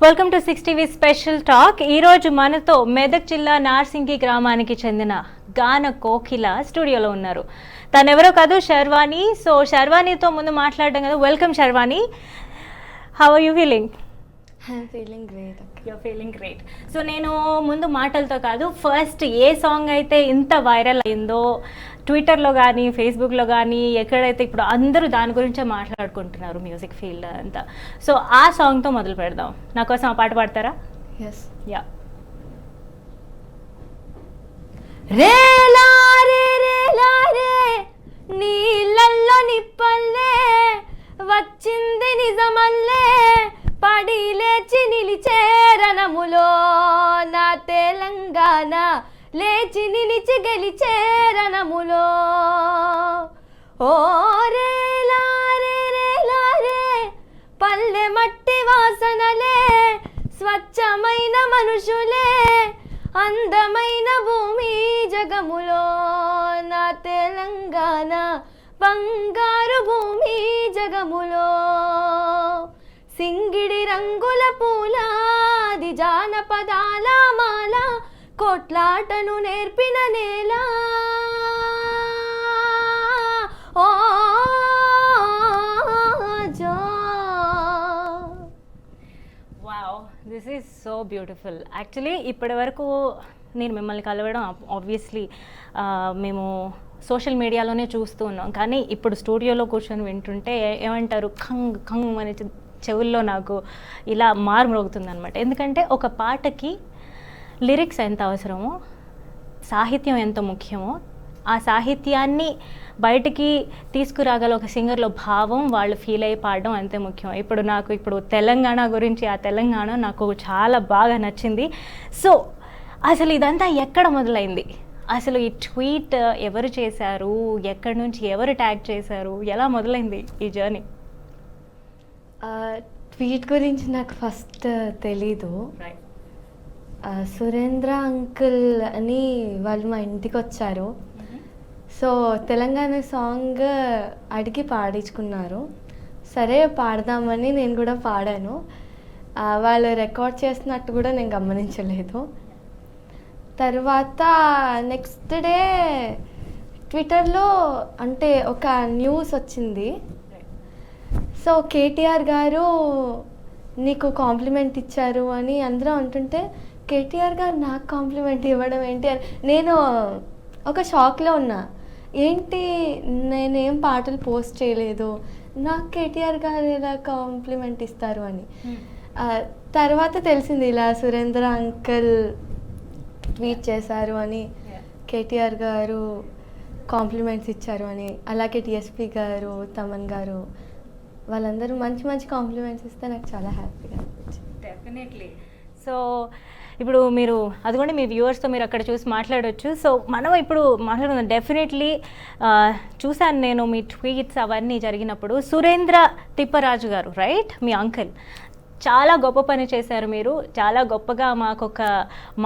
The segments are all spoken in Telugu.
Welcome to 6TV special talk. ఈరోజు మనతో మెదక్ జిల్లా నార్సింగి గ్రామానికి చెందిన గాన కోకిల స్టూడియోలో ఉన్నారు. తనెవరో కాదు, శర్వాణి. సో శర్వాణితో ముందు మాట్లాడడం కదా. Welcome Sharvani, how are you feeling? I'm feeling great. Your feeling great. So నేను ముందు మాటలతో కాదు, ఫస్ట్ ఏ సాంగ్ అయితే ఇంత వైరల్ అయిందో ట్విట్టర్లో కానీ ఫేస్బుక్లో కానీ ఎక్కడైతే ఇప్పుడు అందరూ దాని గురించే మాట్లాడుకుంటున్నారు, మ్యూజిక్ ఫీల్డ్ అంతా. సో ఆ సాంగ్తో మొదలు పెడదాం. నా కోసం ఆ పాట పాడతారా? Yes. యా. రేలా రే రేలా రే నీళ్ళల్లో నిప్పల్లే వచ్చింది నిజమల్లే పడి లేచి నిలిచే రణములో నా తెలంగాణ లేచి నిలిచి గెలిచే రణములో ఓ రేలా రే రేలా రే పల్లె మట్టి వాసనలే స్వచ్ఛమైన మనుషులే అందమైన భూమి జగములో నా తెలంగాణ బంగారు భూమి జగములో సింగిడి రంగుల పూలాది జానపదాల మాల కొట్లాటను నేర్పిన నేల ఓ జా. Wow, this is so beautiful. Actually ఇప్పటి వరకు నేను మిమ్మల్ని కలవడం ఆబ్వియస్లీ మేము సోషల్ మీడియాలోనే చూస్తూ ఉన్నాం, కానీ ఇప్పుడు స్టూడియోలో కూర్చొని వింటుంటే ఏమంటారు, ఖంగ్ ఖంగ్ అని చెవుల్లో నాకు ఇలా మారుమ్రోగుతుంది అనమాట. ఎందుకంటే ఒక పాటకి లిరిక్స్ ఎంత అవసరమో, సాహిత్యం ఎంత ముఖ్యమో, ఆ సాహిత్యాన్ని బయటికి తీసుకురాగల ఒక సింగర్లో భావం, వాళ్ళు ఫీల్ అయ్యి పాడడం అంతే ముఖ్యం. ఇప్పుడు తెలంగాణ గురించి, ఆ తెలంగాణ నాకు చాలా బాగా నచ్చింది. సో అసలు ఇదంతా ఎక్కడ మొదలైంది? అసలు ఈ ట్వీట్ ఎవరు చేశారు, ఎక్కడి నుంచి ఎవరు ట్యాగ్ చేశారు, ఎలా మొదలైంది ఈ జర్నీ? ట్వీట్ గురించి నాకు ఫస్ట్ తెలీదు. సురేంద్ర అంకుల్ అని వాళ్ళు మా ఇంటికి వచ్చారు. సో తెలంగాణ సాంగ్ అడిగి పాడించుకున్నారు. సరే పాడదామని నేను కూడా పాడాను. వాళ్ళు రికార్డ్ చేస్తున్నట్టు కూడా నేను గమనించలేదు. తర్వాత నెక్స్ట్ డే ట్విట్టర్లో అంటే ఒక న్యూస్ వచ్చింది. సో కేటీఆర్ గారు నీకు కాంప్లిమెంట్ ఇచ్చారు అని అందరూ అంటుంటే, కేటీఆర్ గారు నాకు కాంప్లిమెంట్ ఇవ్వడం ఏంటి అని నేను ఒక షాక్లో ఉన్నా. ఏంటి, నేనేం పాటలు పోస్ట్ చేయలేదు, నాకు కేటీఆర్ గారు ఎలా కాంప్లిమెంట్ ఇస్తారు అని. తర్వాత తెలిసింది ఇలా సురేంద్ర అంకుల్ ట్వీట్ చేశారు అని, కేటీఆర్ గారు కాంప్లిమెంట్స్ ఇచ్చారు అని. అలాగే టిఎస్పి గారు, తమన్ గారు, వాళ్ళందరూ మంచి మంచి కాంప్లిమెంట్స్ ఇస్తే నాకు చాలా హ్యాపీగా అనిపించింది. డెఫినెట్లీ. సో ఇప్పుడు మీరు అదిగోండి, మీ వ్యూవర్స్తో మీరు అక్కడ చూసి మాట్లాడవచ్చు. సో మనం ఇప్పుడు మాట్లాడుకుందాం. డెఫినెట్లీ చూశాను నేను మీ ట్వీట్స్ అవన్నీ జరిగినప్పుడు. సురేంద్ర తిప్పరాజు గారు, రైట్, మీ అంకుల్, చాలా గొప్ప పని చేశారు. మీరు చాలా గొప్పగా మాకు ఒక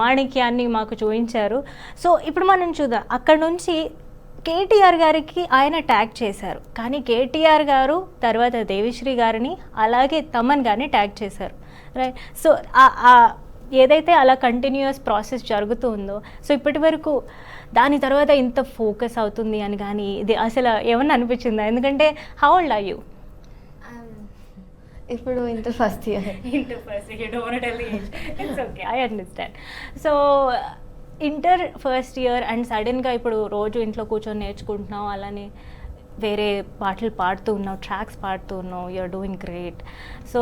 మాణిక్యాన్ని మాకు చూపించారు. సో ఇప్పుడు మనం చూద్దాం, అక్కడ నుంచి కేటీఆర్ గారికి ఆయన ట్యాగ్ చేశారు, కానీ కేటీఆర్ గారు తర్వాత దేవిశ్రీ గారిని అలాగే తమన్ గారిని ట్యాగ్ చేశారు, రైట్. సో ఏదైతే అలా కంటిన్యూస్ ప్రాసెస్ జరుగుతూ ఉందో, సో ఇప్పటి వరకు దాని తర్వాత ఇంత ఫోకస్ అవుతుంది అని కానీ ఇది అసలు ఏమన్నా అనిపించిందా? ఎందుకంటే హౌ ఓల్డ్ ఆర్ యూ? ఇప్పుడు inter first year. It's okay, I understand. So inter first year and సడన్గా ఇప్పుడు రోజు ఇంట్లో కూర్చొని నేర్చుకుంటున్నావు, అలానే వేరే పాటలు పాడుతూ ఉన్నావు, ట్రాక్స్ పాడుతూ ఉన్నావు, యూఆర్ డూయింగ్ గ్రేట్. సో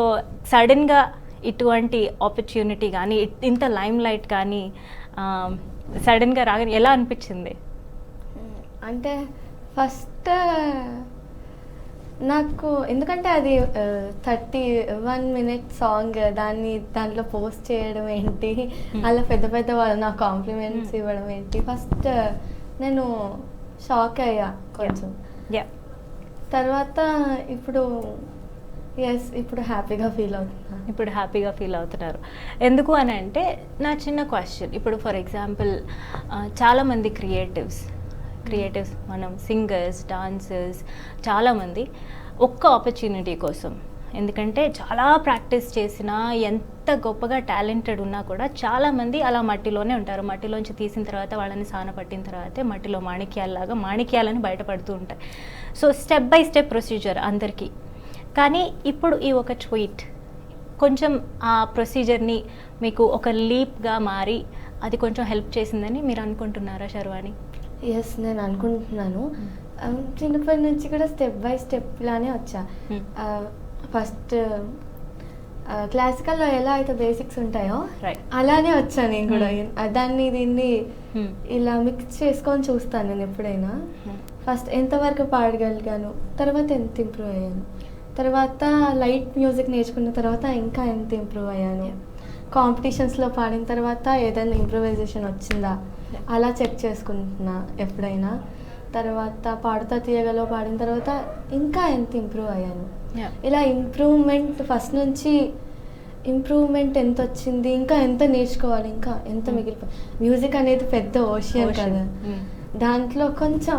సడన్గా ఇటువంటి ఆపర్చునిటీ కానీ ఇంత లైమ్ లైట్ కానీ సడన్గా రాగానే ఎలా అనిపించింది? అంటే ఫస్ట్ నాకు, ఎందుకంటే అది 31 minute సాంగ్, దాంట్లో పోస్ట్ చేయడం ఏంటి, అలా పెద్ద పెద్ద వాళ్ళు నాకు కాంప్లిమెంట్స్ ఇవ్వడం ఏంటి, ఫస్ట్ నేను షాక్ అయ్యా కొంచెం. తర్వాత ఇప్పుడు హ్యాపీగా ఫీల్ అవుతున్నా. ఇప్పుడు హ్యాపీగా ఫీల్ అవుతున్నారు. ఎందుకు అని అంటే నా చిన్న క్వశ్చన్, ఇప్పుడు ఫర్ ఎగ్జాంపుల్ చాలామంది క్రియేటివ్స్ మనం సింగర్స్, డాన్సర్స్ చాలామంది ఒక్క ఆపర్చునిటీ కోసం ఎందుకంటే చాలా ప్రాక్టీస్ చేసినా ఎంత గొప్పగా టాలెంటెడ్ ఉన్నా కూడా చాలామంది అలా మట్టిలోనే ఉంటారు. మట్టిలోంచి తీసిన తర్వాత వాళ్ళని సాన పట్టిన తర్వాతే మట్టిలో మాణిక్యాలలాగా మాణిక్యాలని బయటపడుతూ ఉంటాయి. So step by step procedure అందరికీ. కానీ ఇప్పుడు ఈ ఒక ట్వీట్ కొంచెం ఆ ప్రొసీజర్ని మీకు ఒక లీప్గా మారి అది కొంచెం హెల్ప్ చేసిందని మీరు అనుకుంటున్నారా శర్వాణి? ఎస్, నేను అనుకుంటున్నాను. చిన్నప్పటి నుంచి కూడా స్టెప్ బై స్టెప్ లానే వచ్చా. ఫస్ట్ క్లాసికల్లో ఎలా అయితే బేసిక్స్ ఉంటాయో అలానే వచ్చా నేను కూడా. దాన్ని దీన్ని ఇలా మిక్స్ చేసుకొని చూస్తాను నేను ఎప్పుడైనా. ఫస్ట్ ఎంతవరకు పాడగలిగాను, తర్వాత ఎంత ఇంప్రూవ్ అయ్యాను, తర్వాత లైట్ మ్యూజిక్ నేర్చుకున్న తర్వాత ఇంకా ఎంత ఇంప్రూవ్ అయ్యాను, కాంపిటీషన్స్లో పాడిన తర్వాత ఏదైనా ఇంప్రూవైజేషన్ వచ్చిందా అలా చెక్ చేసుకుంటున్నా ఎప్పుడైనా. తర్వాత పాడుతా తీయగలో పాడిన తర్వాత ఇంకా ఎంత ఇంప్రూవ్ అయ్యాను. ఇలా ఇంప్రూవ్మెంట్ ఫస్ట్ నుంచి ఇంప్రూవ్మెంట్ ఎంత వచ్చింది, ఇంకా ఎంత నేర్చుకోవాలి, ఇంకా ఎంత మిగిలిపోయి. మ్యూజిక్ అనేది పెద్ద ఓషియన్ కదా, దాంట్లో కొంచెం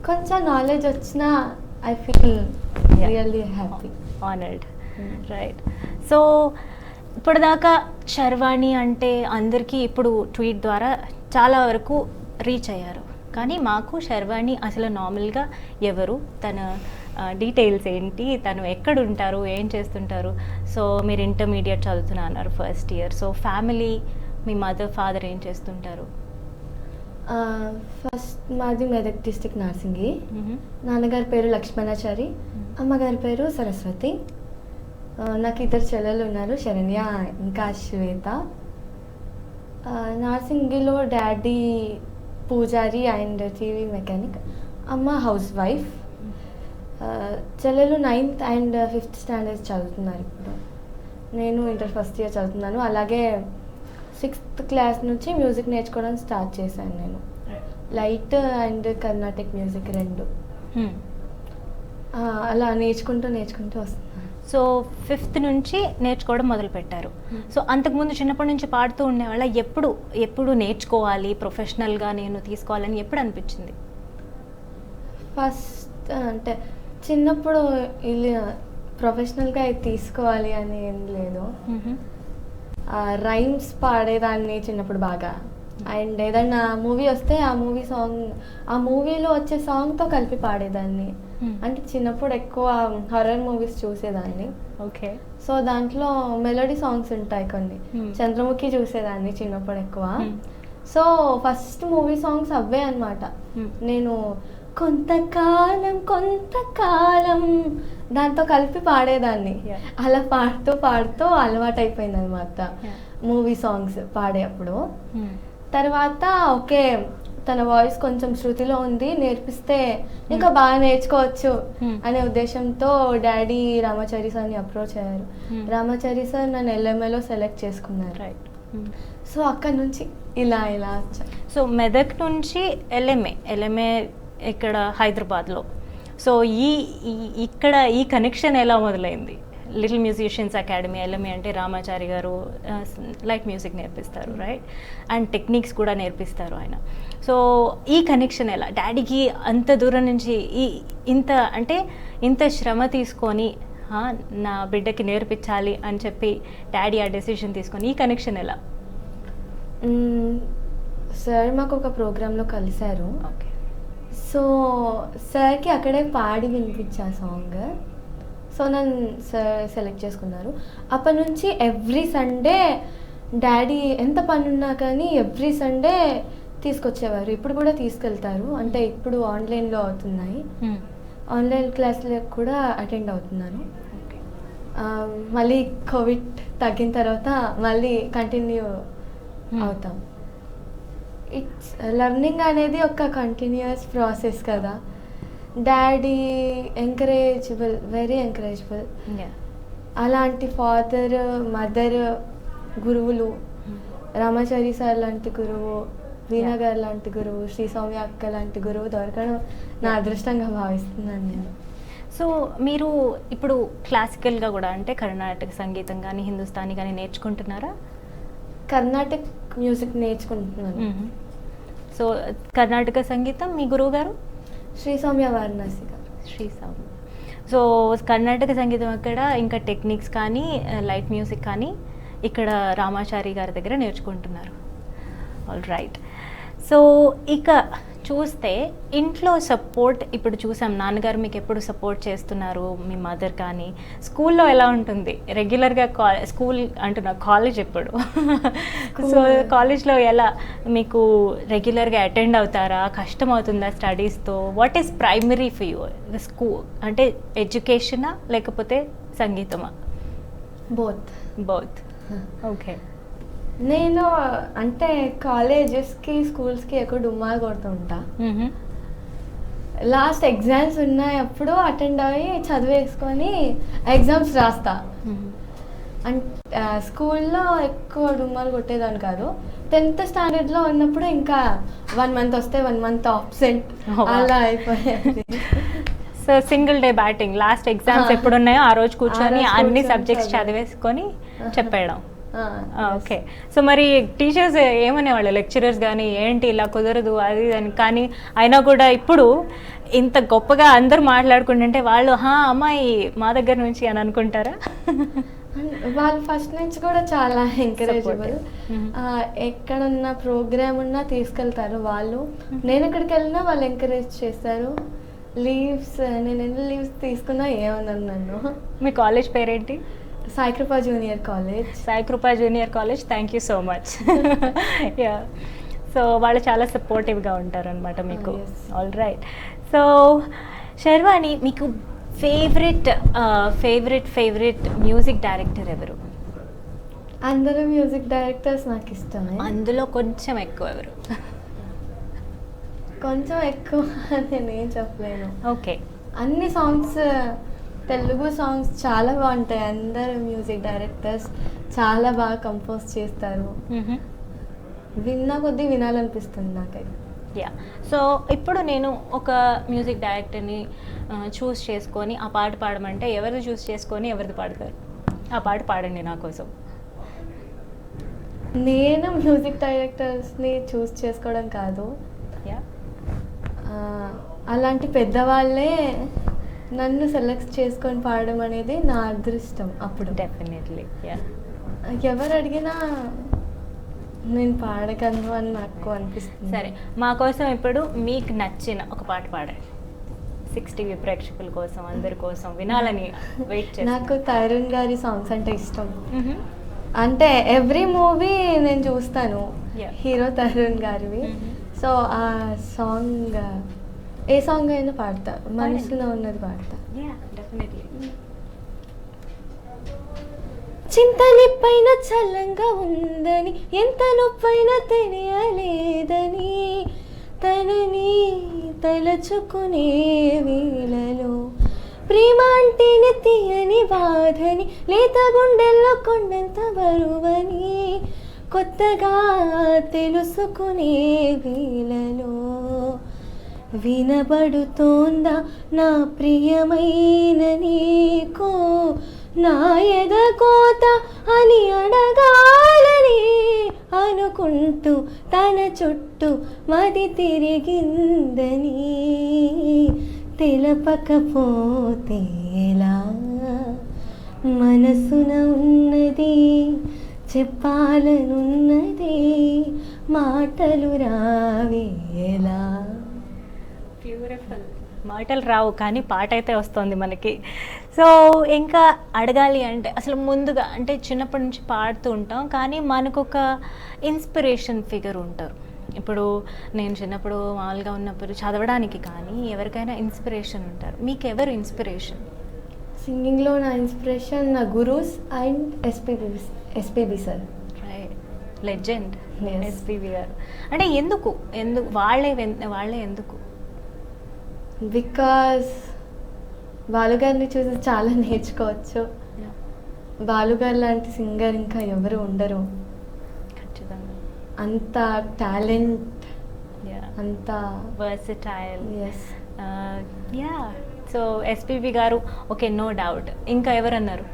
కొంచెం నాలెడ్జ్ వచ్చినా I feel really happy, honoured. Right. So ఇప్పటిదాకా శర్వాణి అంటే అందరికీ ఇప్పుడు ట్వీట్ ద్వారా చాలా వరకు రీచ్ అయ్యారు. కానీ మాకు శర్వాణి అసలు నార్మల్గా ఎవరు, తన డీటెయిల్స్ ఏంటి, తను ఎక్కడ ఉంటారు, ఏం చేస్తుంటారు. సో మీరు ఇంటర్మీడియట్ చదువుతున్నా అన్నారు, ఫస్ట్ ఇయర్. సో ఫ్యామిలీ, మీ మదర్ ఫాదర్ ఏం చేస్తుంటారు? ఫస్ట్ మాది మెదక్ డిస్ట్రిక్ట్ నార్సింగి. నాన్నగారి పేరు లక్ష్మణాచారి, అమ్మగారి పేరు సరస్వతి. నాకు 2 చెల్లెలు ఉన్నారు, శరణ్య ఇంకా శ్వేత. నార్సింగిలో డాడీ పూజారి అండ్ టీవీ మెకానిక్, అమ్మ హౌస్ వైఫ్. చెల్లెలు 9th అండ్ 5th స్టాండర్డ్ చదువుతున్నారు ఇప్పుడు. నేను ఇంటర్ ఫస్ట్ ఇయర్ చదువుతున్నాను. అలాగే 6th క్లాస్ నుంచి మ్యూజిక్ నేర్చుకోవడం స్టార్ట్ చేశాను నేను. లైట్ అండ్ కర్ణాటిక్ మ్యూజిక్ 2 అలా నేర్చుకుంటూ వస్తున్నాను. సో 5th నుంచి నేర్చుకోవడం మొదలుపెట్టారు. సో అంతకుముందు చిన్నప్పటి నుంచి పాడుతూ ఉండేవాళ్ళ? ఎప్పుడు నేర్చుకోవాలి, ప్రొఫెషనల్గా నేను తీసుకోవాలని ఎప్పుడు అనిపించింది? ఫస్ట్ అంటే చిన్నప్పుడు ఇలా ప్రొఫెషనల్గా ఇది తీసుకోవాలి అని ఏం లేదు. రైమ్స్ పాడేదాన్ని చిన్నప్పుడు బాగా. అండ్ ఏదైనా మూవీ వస్తే ఆ మూవీలో వచ్చే సాంగ్తో కలిపి పాడేదాన్ని. అంటే చిన్నప్పుడు ఎక్కువ హారర్ మూవీస్ చూసేదాన్ని. ఓకే. సో దాంట్లో మెలోడీ సాంగ్స్ ఉంటాయి కొన్ని. చంద్రముఖి చూసేదాన్ని చిన్నప్పుడు ఎక్కువ. సో ఫస్ట్ మూవీ సాంగ్స్ అవే అన్నమాట. నేను కొంతకాలం దాంతో కలిపి పాడేదాన్ని. అలా పాడుతూ అలవాటు అయిపోయింది అనమాట మూవీ సాంగ్స్ పాడేటప్పుడు. తర్వాత ఓకే, తన వాయిస్ కొంచెం శృతిలో ఉంది, నేర్పిస్తే ఇంకా బాగా నేర్చుకోవచ్చు అనే ఉద్దేశంతో డాడీ రామాచారి సార్ని అప్రోచ్ అయ్యారు. రామాచారి సార్ నన్ను LMAలో సెలెక్ట్ చేసుకున్నారు. సో అక్కడ నుంచి ఇలా వచ్చా. సో మెదక్ నుంచి LMA ఇక్కడ హైదరాబాద్లో. సో ఇక్కడ ఈ కనెక్షన్ ఎలా మొదలైంది? లిటిల్ మ్యూజిషియన్స్ అకాడమీ, LMA అంటే రామాచారి గారు లైట్ మ్యూజిక్ నేర్పిస్తారు, రైట్? అండ్ టెక్నిక్స్ కూడా నేర్పిస్తారు ఆయన. సో ఈ కనెక్షన్ ఎలా? డాడీకి అంత దూరం నుంచి ఇంత శ్రమ తీసుకొని నా బిడ్డకి నేర్పించాలి అని చెప్పి డాడీ ఆ డెసిషన్ తీసుకొని ఈ కనెక్షన్ ఎలా? సార్ మాకు ఒక ప్రోగ్రాంలో కలిశారు. ఓకే. సో సార్కి అక్కడే పాడి వినిపించా సాంగ్. సో నన్ను సార్ సెలెక్ట్ చేసుకున్నారు. అప్పటి నుంచి ఎవ్రీ సండే డాడీ ఎంత పని ఉన్నా కానీ ఎవ్రీ సండే తీసుకొచ్చేవారు. ఇప్పుడు కూడా తీసుకెళ్తారు. అంటే ఇప్పుడు ఆన్లైన్లో అవుతున్నాయి, ఆన్లైన్ క్లాసులకు కూడా అటెండ్ అవుతున్నారు. మళ్ళీ కోవిడ్ తగ్గిన తర్వాత మళ్ళీ కంటిన్యూ అవుతాం. ఇట్స్ లెర్నింగ్ అనేది ఒక కంటిన్యూస్ ప్రాసెస్ కదా. Daddy encourageable, very encourageable. అలాంటి ఫాదర్, మదర్, గురువులు, రామాచారి సార్ లాంటి గురువు, వీణా గారు లాంటి గురువు, శ్రీ సౌమ్య అక్క లాంటి గురువు దొరకడం నా అదృష్టంగా భావిస్తున్నాను నేను. సో మీరు ఇప్పుడు క్లాసికల్గా కూడా అంటే కర్ణాటక సంగీతం కానీ హిందుస్థానీ కానీ నేర్చుకుంటున్నారా? కర్ణాటక మ్యూజిక్ నేర్చుకుంటున్నాను. సో కర్ణాటక సంగీతం మీ గురువు గారు? శ్రీ సౌమ్య వారణాసి గారు. శ్రీ సౌమ్య. సో కర్ణాటక సంగీతం అక్కడ ఇంకా టెక్నిక్స్ కానీ లైట్ మ్యూజిక్ కానీ ఇక్కడ రామాచారి గారి దగ్గర నేర్చుకుంటున్నారు. All right. సో ఇక చూస్తే ఇంట్లో సపోర్ట్ ఇప్పుడు చూసాం, నాన్నగారు మీకు ఎప్పుడు సపోర్ట్ చేస్తున్నారు, మీ మదర్ కానీ. స్కూల్లో ఎలా ఉంటుంది? రెగ్యులర్గా స్కూల్ అంటున్నా, కాలేజ్ ఎప్పుడు? సో కాలేజ్లో ఎలా మీకు రెగ్యులర్గా అటెండ్ అవుతారా? కష్టం అవుతుందా స్టడీస్తో? What is primary for you? School అంటే ఎడ్యుకేషనా లేకపోతే సంగీతమా? బోత్. ఓకే. నేను అంటే కాలేజెస్కి స్కూల్స్కి ఎక్కువ డుమ్మాలు కొడుతుంటా. లాస్ట్ ఎగ్జామ్స్ ఉన్నాయి అప్పుడు అటెండ్ అయ్యి చదివేసుకొని ఎగ్జామ్స్ రాస్తా. అంటే స్కూల్లో ఎక్కువ డుమ్మాలు కొట్టేదాన్ని కాదు. 10th స్టాండర్డ్లో ఉన్నప్పుడు ఇంకా 1 month వస్తే 1 month ఆబ్సెంట్ అలా అయిపోయేది. So single day batting, last exams ఎప్పుడు ఉన్నాయో ఆ రోజు కూర్చొని అన్ని సబ్జెక్ట్స్ చదివేసుకొని చెప్పేయడం. ఓకే. సో మరి టీచర్స్ ఏమనేవాళ్ళు, లెక్చరర్స్ కానీ, ఏంటి ఇలా కుదరదు అది అని, కానీ అయినా కూడా ఇప్పుడు ఇంత గొప్పగా అందరూ మాట్లాడుకుంటుంటే వాళ్ళు అమ్మాయి మా దగ్గర నుంచి అని అనుకుంటారా? వాళ్ళు ఫస్ట్ నుంచి కూడా చాలా ఎంకరేజబుల్. ఎక్కడున్న ప్రోగ్రామ్ ఉన్నా తీసుకెళ్తారు వాళ్ళు. నేను ఎక్కడికి వెళ్ళినా వాళ్ళు ఎంకరేజ్ చేస్తారు. లీవ్స్ నేను ఎన్ని లీవ్స్ తీసుకున్నా ఏమన్నాను నన్ను. మీ కాలేజ్ పేరేంటి? Saikrupa junior college. Saikrupa junior college. Thank you so much. Yeah. So వాళ్ళు చాలా సపోర్టివ్గా ఉంటారు అనమాట మీకు. All right. సో శర్వాణి, మీకు ఫేవరెట్ మ్యూజిక్ డైరెక్టర్ ఎవరు? అందరూ మ్యూజిక్ డైరెక్టర్స్ నాకు ఇష్టమే. అందులో కొంచెం ఎక్కువ ఎవరు? కొంచెం ఎక్కువ నేనేం చెప్పలేను. ఓకే. అన్ని సాంగ్స్, తెలుగు సాంగ్స్ చాలా బాగుంటాయి. అందరు మ్యూజిక్ డైరెక్టర్స్ చాలా బాగా కంపోజ్ చేస్తారు. విన్నా కొద్దీ వినాలనిపిస్తుంది నాకైతే. యా. సో ఇప్పుడు నేను ఒక మ్యూజిక్ డైరెక్టర్ని చూస్ చేసుకొని ఆ పాట పాడమంటే ఎవరిది చూస్ చేసుకొని ఎవరిది పాడతారు? ఆ పాట పాడండి నా కోసం. నేను మ్యూజిక్ డైరెక్టర్స్ని చూస్ చేసుకోవడం కాదు, అలాంటి పెద్దవాళ్ళే నన్ను సెలెక్ట్ చేసుకొని పాడడం అనేది నా అదృష్టం. అప్పుడు డెఫినెట్లీ ఎవరు అడిగినా నేను పాడగలను అని నాకు అనిపిస్తుంది. సరే, మా కోసం ఇప్పుడు మీకు నచ్చిన ఒక పాట పాడండి. 6TV ప్రేక్షకుల కోసం, అందరి కోసం వినాలని వెయిట్ చేస్తాను. నాకు తరుణ్ గారి సాంగ్స్ అంటే ఇష్టం. అంటే ఎవ్రీ మూవీ నేను చూస్తాను, హీరో తరుణ్ గారివి. సో ఆ సాంగ్, ఏ సాంగ్ అయినా పాడతా, మనసులో ఉన్నది పాడతా. చింతలిపైన చల్లంగా ఉందని, ఎంత నొప్పైనా తెలియలేదని, తనని తలచుకునే వేళలో ప్రేమ అంటేనే తీయని బాధని, లేత గుండెల్లో కొండంత బరువని కొత్తగా తెలుసుకునే వేళలో వినబడుతోందా నా ప్రియమైన నీకు నా ఎదకోత అని అడగాలని అనుకుంటూ తన చుట్టూ మది తిరిగిందని తెలపకపోతే ఎలా, మనసున ఉన్నది చెప్పాలనున్నది మాటలు రావేలా. బ్యూటిఫుల్. మాటలు రావు కానీ పాట అయితే వస్తుంది మనకి. సో ఇంకా అడగాలి అంటే అసలు ముందుగా అంటే చిన్నప్పటి నుంచి పాడుతూ ఉంటాం, కానీ మనకు ఒక ఇన్స్పిరేషన్ ఫిగర్ ఉంటారు. ఇప్పుడు నేను చిన్నప్పుడు మామూలుగా ఉన్నప్పుడు చదవడానికి కానీ ఎవరికైనా ఇన్స్పిరేషన్ ఉంటారు. మీకు ఎవరు ఇన్స్పిరేషన్? సింగింగ్లో నా ఇన్స్పిరేషన్ నా gurus and SPB sir. Legend SPB గారు. అంటే ఎందుకు వాళ్ళే ఎందుకు? బికాస్ బాలుగారిని చూసి చాలా నేర్చుకోవచ్చు. బాలుగారు లాంటి సింగర్ ఇంకా ఎవరు ఉండరు. ఖచ్చితంగా అంత టాలెంట్, అంత వర్సటైల్. ఎస్. సో ఎస్పీబీ గారు, ఓకే, నో డౌట్. ఇంకా ఎవరన్నారు?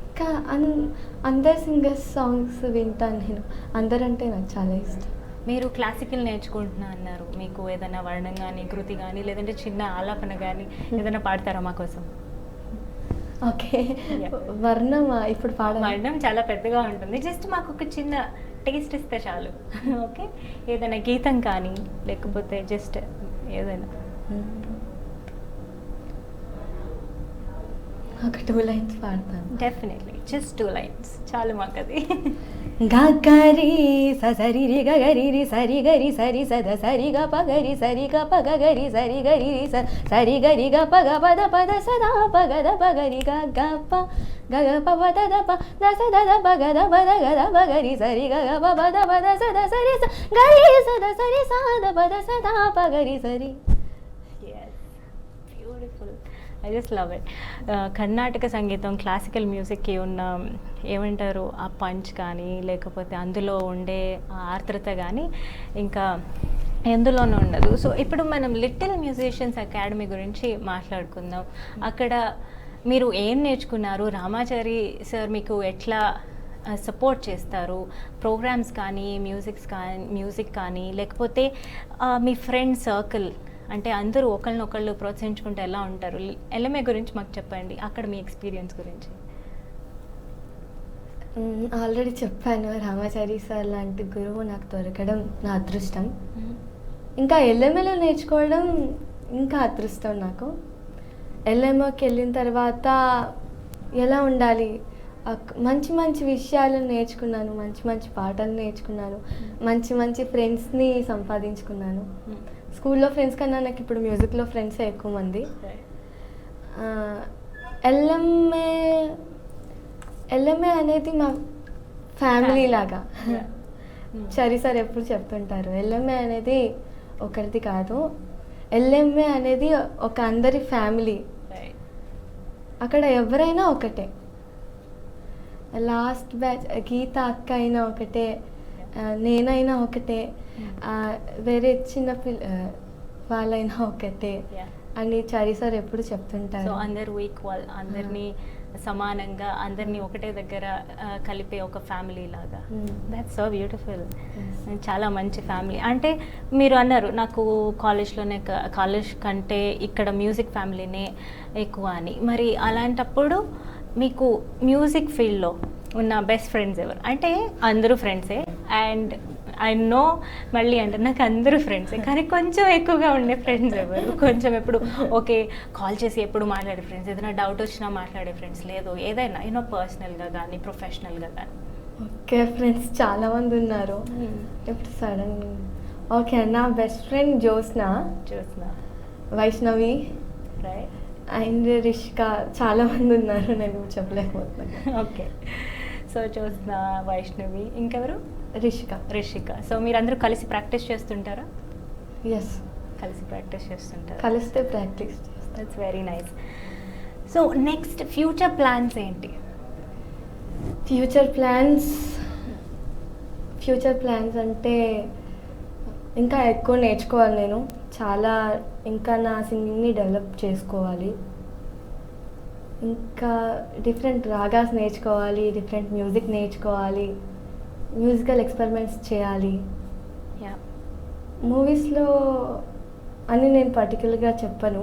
ఇంకా అందరు సింగర్స్ సాంగ్స్ వింటాను నేను. అందరంటే నాకు చాలా ఇష్టం. మీరు క్లాసికల్ నేర్చుకుంటున్నా అన్నారు, మీకు ఏదైనా వర్ణం కానీ కృతి కానీ లేదంటే చిన్న ఆలాపన కానీ ఏదైనా పాడతారా మా కోసం? Okay, Yeah. వర్ణమా ఇప్పుడు వర్ణం చాలా పెద్దగా ఉంటుంది, జస్ట్ మాకు ఒక చిన్న టేస్ట్ ఇస్తే చాలు. ఓకే, ఏదైనా గీతం కానీ లేకపోతే జస్ట్ ఏదైనా. ఒక 2 లైన్స్ పాడతాను. డెఫినెట్లీ, జస్ట్ 2 లైన్స్ చాలు మాకు అది. గరి సరి రి గరి రి సరి గరి సరి సద సరి గ ప గరి సరి గ ప గ గరి సరి గరి రి సరి గరి గ ప గ పద పద సదా ప గ ద ప గరి గ గ ప గ గ ప ప ద ద ప ద స ద ద ప గ ద ప ద గ ద ప గరి సరి గ గ ప ప ద ప ద స ద సరి స గరి స ద సరి స ద ప ద స ద ప గరి సరి. Beautiful, I just love it. Karnataka సంగీతం, క్లాసికల్ మ్యూజిక్కి ఉన్న ఏమంటారు ఆ పంచ్ కానీ లేకపోతే అందులో ఉండే ఆ ఆర్ద్రత కానీ ఇంకా ఎందులోనూ ఉండదు. సో ఇప్పుడు మనం లిటిల్ మ్యూజిషియన్స్ అకాడమీ గురించి మాట్లాడుకుందాం. అక్కడ మీరు ఏం నేర్చుకున్నారు? రామాచారి సార్ మీకు ఎట్లా సపోర్ట్ చేస్తారు? ప్రోగ్రామ్స్ కానీ మ్యూజిక్ కానీ లేకపోతే మీ ఫ్రెండ్ సర్కిల్, అంటే అందరూ ఒకళ్ళనొకళ్ళు ప్రోత్సహించుకుంటే ఎలా ఉంటారు? ఎల్ఎంఏ గురించి మాకు చెప్పండి, అక్కడ మీ ఎక్స్పీరియన్స్ గురించి. ఆల్రెడీ చెప్పాను, రామాచారి సార్ లాంటి గురువు నాకు దొరకడం నా అదృష్టం. ఇంకా ఎల్ఎంఏలో నేర్చుకోవడం ఇంకా అదృష్టం నాకు. ఎల్ఎంఓకి వెళ్ళిన తర్వాత ఎలా ఉండాలి, మంచి మంచి విషయాలు నేర్చుకున్నాను, మంచి మంచి పాటలు నేర్చుకున్నాను, మంచి మంచి ఫ్రెండ్స్ని సంపాదించుకున్నాను. స్కూల్లో ఫ్రెండ్స్ కన్నా నాకు ఇప్పుడు మ్యూజిక్లో ఫ్రెండ్సే ఎక్కువ మంది. ఎల్ఎంఏ అనేది మా ఫ్యామిలీ లాగా. చరి సార్ ఎప్పుడు చెప్తుంటారు, ఎల్ఎంఏ అనేది ఒకరిది కాదు, ఎల్ఎంఏ అనేది ఒక అందరి ఫ్యామిలీ. అక్కడ ఎవరైనా ఒకటే, లాస్ట్ బ్యాచ్ గీత అక్క అయినా ఒకటే, నేనైనా ఒకటే, వేరే చిన్న వాళ్ళైనా ఒకటే అని చరి సార్ ఎప్పుడు చెప్తుంటారు. సో అందరూ ఈక్వల్, అందరినీ సమానంగా, అందరినీ ఒకటే దగ్గర కలిపే ఒక ఫ్యామిలీ లాగా. That's so beautiful. చాలా మంచి ఫ్యామిలీ. అంటే మీరు అన్నారు నాకు కాలేజ్ కంటే ఇక్కడ మ్యూజిక్ ఫ్యామిలీనే ఎక్కువ అని. మరి అలాంటప్పుడు మీకు మ్యూజిక్ ఫీల్డ్లో ఉన్న బెస్ట్ ఫ్రెండ్స్ ఎవరు? అంటే అందరూ ఫ్రెండ్సే, అండ్ ఐ నో మళ్ళీ అంటే నాకు అందరూ ఫ్రెండ్సే, కానీ కొంచెం ఎక్కువగా ఉండే ఫ్రెండ్స్ ఎవరు? కొంచెం ఎప్పుడు ఓకే కాల్ చేసి ఎప్పుడు మాట్లాడే ఫ్రెండ్స్, ఏదైనా డౌట్ వచ్చినా మాట్లాడే ఫ్రెండ్స్, లేదు ఏదైనా పర్సనల్గా కానీ ప్రొఫెషనల్గా కానీ. ఓకే, ఫ్రెండ్స్ చాలామంది ఉన్నారు. ఇప్పుడు సడన్ ఓకే, నా best friend Jyotsna, Vaishnavi and Rishika, చాలామంది ఉన్నారు, నేను చెప్పలేకపోతున్నాను. ఓకే, సో జ్యోత్స్న, వైష్ణవి, ఇంకెవరు? రిషిక. సో మీరందరూ కలిసి ప్రాక్టీస్ చేస్తుంటారా? ఎస్, కలిసి ప్రాక్టీస్ చేస్తుంటారు. కలిస్తే practice. That's very nice. So next future plans ఏంటి? ఫ్యూచర్ ప్లాన్స్ అంటే ఇంకా ఎక్కువ నేర్చుకోవాలి నేను, చాలా ఇంకా నా సింగింగ్ని డెవలప్ చేసుకోవాలి, ఇంకా డిఫరెంట్ రాగాస్ నేర్చుకోవాలి, డిఫరెంట్ మ్యూజిక్ నేర్చుకోవాలి, మ్యూజికల్ ఎక్స్పెరిమెంట్స్ చేయాలి. మూవీస్లో అని నేను పర్టికులర్గా చెప్పను,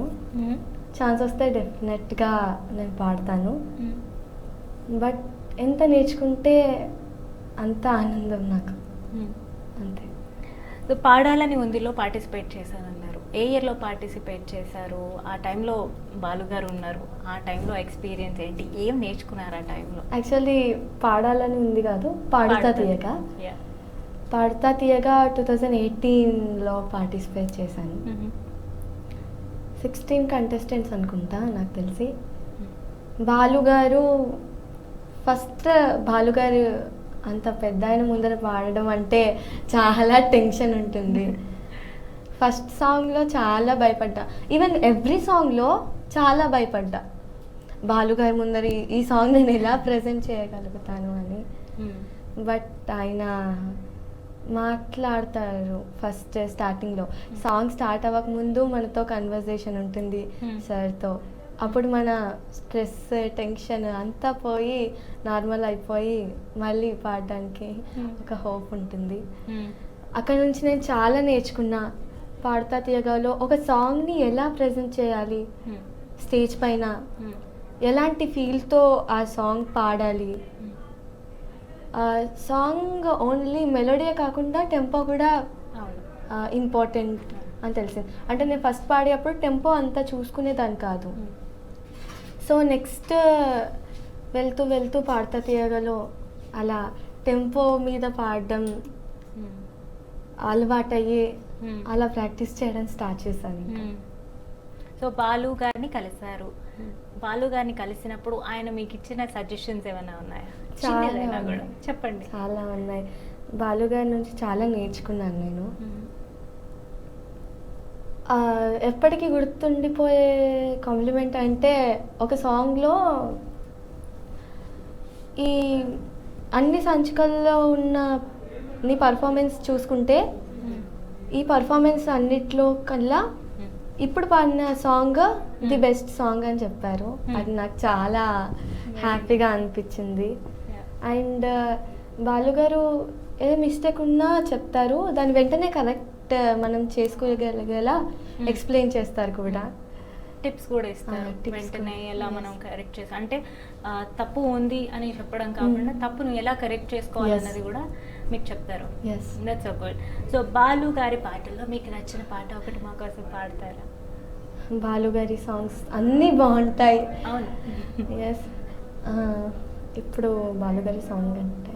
ఛాన్స్ వస్తే డెఫినెట్గా నేను పాడతాను. బట్ ఎంత నేర్చుకుంటే అంత ఆనందం నాకు, అంతే. సో పాడాలని ఉందిలో పార్టిసిపేట్ చేశానన్నారు. ఏ ఇయర్లో పార్టిసిపేట్ చేశారు? ఆ టైంలో బాలుగారు ఉన్నారు, ఆ టైంలో ఎక్స్పీరియన్స్ ఏంటి? ఏం నేర్చుకున్నారు ఆ టైంలో? యాక్చువల్లీ పాడాలని ఉంది కాదు, పాడుతా తీయగా 2018లో పార్టిసిపేట్ చేశాను. 16 కంటెస్టెంట్స్ అనుకుంటా నాకు తెలిసి. బాలుగారు అంత పెద్ద ఆయన ముందర పాడడం అంటే చాలా టెన్షన్ ఉంటుంది. ఫస్ట్ సాంగ్లో చాలా భయపడ్డా, ఈవెన్ ఎవ్రీ సాంగ్లో చాలా భయపడ్డా, బాలుగారి ముందర ఈ సాంగ్ నేను ఎలా ప్రజెంట్ చేయగలుగుతాను అని. బట్ ఆయన మాట్లాడతారు ఫస్ట్ స్టార్టింగ్లో, సాంగ్ స్టార్ట్ అవ్వకముందు మనతో కన్వర్జేషన్ ఉంటుంది సార్తో. అప్పుడు మన స్ట్రెస్ టెన్షన్ అంతా పోయి నార్మల్ అయిపోయి మళ్ళీ పాడడానికి ఒక హోప్ ఉంటుంది. అక్కడ నుంచి నేను చాలా నేర్చుకున్నా. పాడతా తీయగాలో ఒక సాంగ్ని ఎలా ప్రజెంట్ చేయాలి స్టేజ్ పైన, ఎలాంటి ఫీల్తో ఆ సాంగ్ పాడాలి, సాంగ్ ఓన్లీ మెలోడీయే కాకుండా టెంపో కూడా ఇంపార్టెంట్ అని తెలిసింది. అంటే నేను ఫస్ట్ పాడేటప్పుడు టెంపో అంతా చూసుకునేదాన్ని కాదు. సో నెక్స్ట్ వెళ్తూ వెళ్తూ పాడతా తీయగలో అలా టెంపో మీద పాడడం అలవాటయ్యి అలా ప్రాక్టీస్ చేయడం స్టార్ట్ చేశాను. సో బాలు గారిని కలిశారు. బాలు గారిని కలిసినప్పుడు ఆయన మీకు ఇచ్చిన సజెషన్స్ ఏమైనా ఉన్నాయా? చాలా కూడా చెప్పండి. చాలా ఉన్నాయి. బాలు గారి నుంచి చాలా నేర్చుకున్నాను నేను. ఎప్పటికీ గుర్తుండిపోయే కాంప్లిమెంట్ అంటే ఒక సాంగ్లో ఈ అన్ని సంచికల్లో ఉన్న నీ పర్ఫార్మెన్స్ చూసుకుంటే ఈ పర్ఫార్మెన్స్ అన్నిట్లో కల్లా ఇప్పుడు పాడిన సాంగ్ ది బెస్ట్ సాంగ్ అని చెప్పారు. అది నాకు చాలా హ్యాపీగా అనిపించింది. అండ్ బాలుగారు ఏ మిస్టేక్ ఉన్నా చెప్తారు, దాని వెంటనే కరెక్ట్ మనం చేసుకోగలిగేలా ఎక్స్ప్లెయిన్ చేస్తారు కూడా. టిప్స్ కూడా ఇస్తారు వెంటనే ఎలా మనం కరెక్ట్ చేస్తాం. అంటే తప్పు ఉంది అని చెప్పడం కాకుండా తప్పును ఎలా కరెక్ట్ చేసుకోవాలి అన్నది కూడా మీకు చెప్తారు. That's so good. So Balu గారి పాటల్లో మీకు నచ్చిన పాట ఒకటి మా కోసం పాడతారా? బాలు గారి సాంగ్స్ అన్నీ బాగుంటాయి. అవును. ఎస్. ఇప్పుడు బాలు గారి సాంగ్ అంటే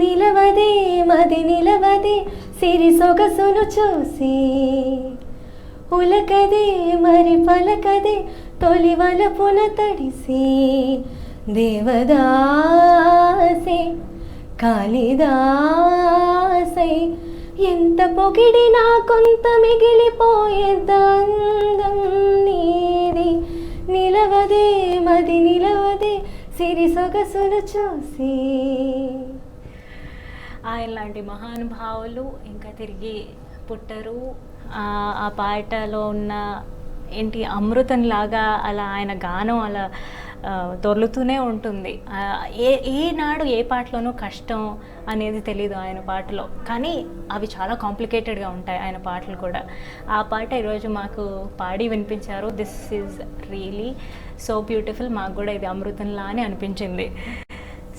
నిలవదే మది నిలవదే సిరి సొగసును చూసి, ఉలకదే మరి పలకదే తొలి వలపున తడిసి, దేవదాసే కాళిదాసై ఎంత పొగిడినా కొంత మిగిలిపోయేంత అందం నీది. నిలవదే మది నిలవదే సిరి సొగసును చూసి. ఆయన లాంటి మహానుభావులు ఇంకా తిరిగి పుట్టరు. ఆ పాటలో ఉన్న ఏంటి అమృతంలాగా అలా ఆయన గానం అలా దొర్లుతూనే ఉంటుంది. ఏనాడు ఏ పాటలోనూ కష్టం అనేది తెలీదు ఆయన పాటలో, కానీ అవి చాలా కాంప్లికేటెడ్గా ఉంటాయి ఆయన పాటలు కూడా. ఆ పాట ఈరోజు మాకు పాడి వినిపించారు. This is really so beautiful. మాకు కూడా ఇది అమృతంలా అని అనిపించింది.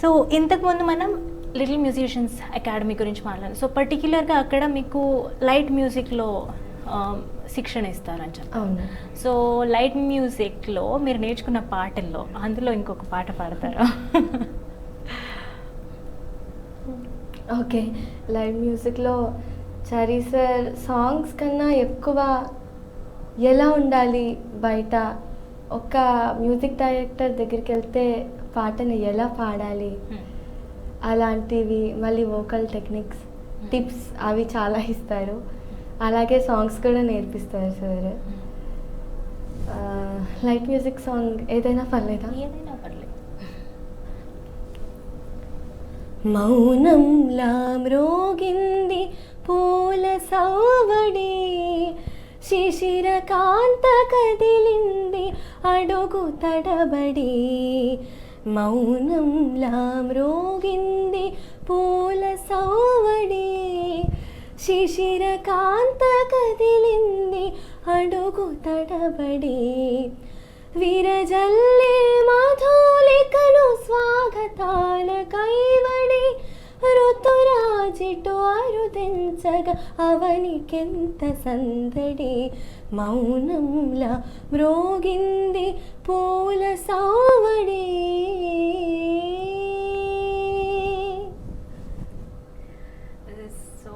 సో ఇంతకుముందు మనం లిటిల్ మ్యూజిషియన్స్ అకాడమీ గురించి మాట్లాడాలి. సో పర్టిక్యులర్గా అక్కడ మీకు లైట్ మ్యూజిక్లో శిక్షణ ఇస్తారని చెప్పారు. సో లైట్ మ్యూజిక్లో మీరు నేర్చుకున్న పాటల్లో అందులో ఇంకొక పాట పాడతారా? ఓకే. లైట్ మ్యూజిక్లో చరీ సార్ సాంగ్స్ కన్నా ఎక్కువ ఎలా ఉండాలి బయట, ఒక మ్యూజిక్ డైరెక్టర్ దగ్గరికి వెళ్తే పాటను ఎలా పాడాలి అలాంటివి, మళ్ళీ వోకల్ టెక్నిక్స్ టిప్స్ అవి చాలా ఇస్తారు. అలాగే సాంగ్స్ కూడా నేర్పిస్తారు సార్. లైట్ మ్యూజిక్ సాంగ్ ఏదైనా పర్లేదా? ఏదైనా పర్లేదు. మౌనంలా మ్రోగింది పూల సౌవడి, శిశిర కాంత కదిలింది అడుగు తడబడి. మౌనంలా మ్రోగింది పూల సౌవడి, శిశిర కాంత కదిలింది అడుగు తడబడి. విరజల్లే మధులికను స్వాగతాల కైవడి, ఋతురాజిటు అరుదించగా అవనికెంత సందడి. మౌనంలా మ్రోగింది పూల సౌవడి. సో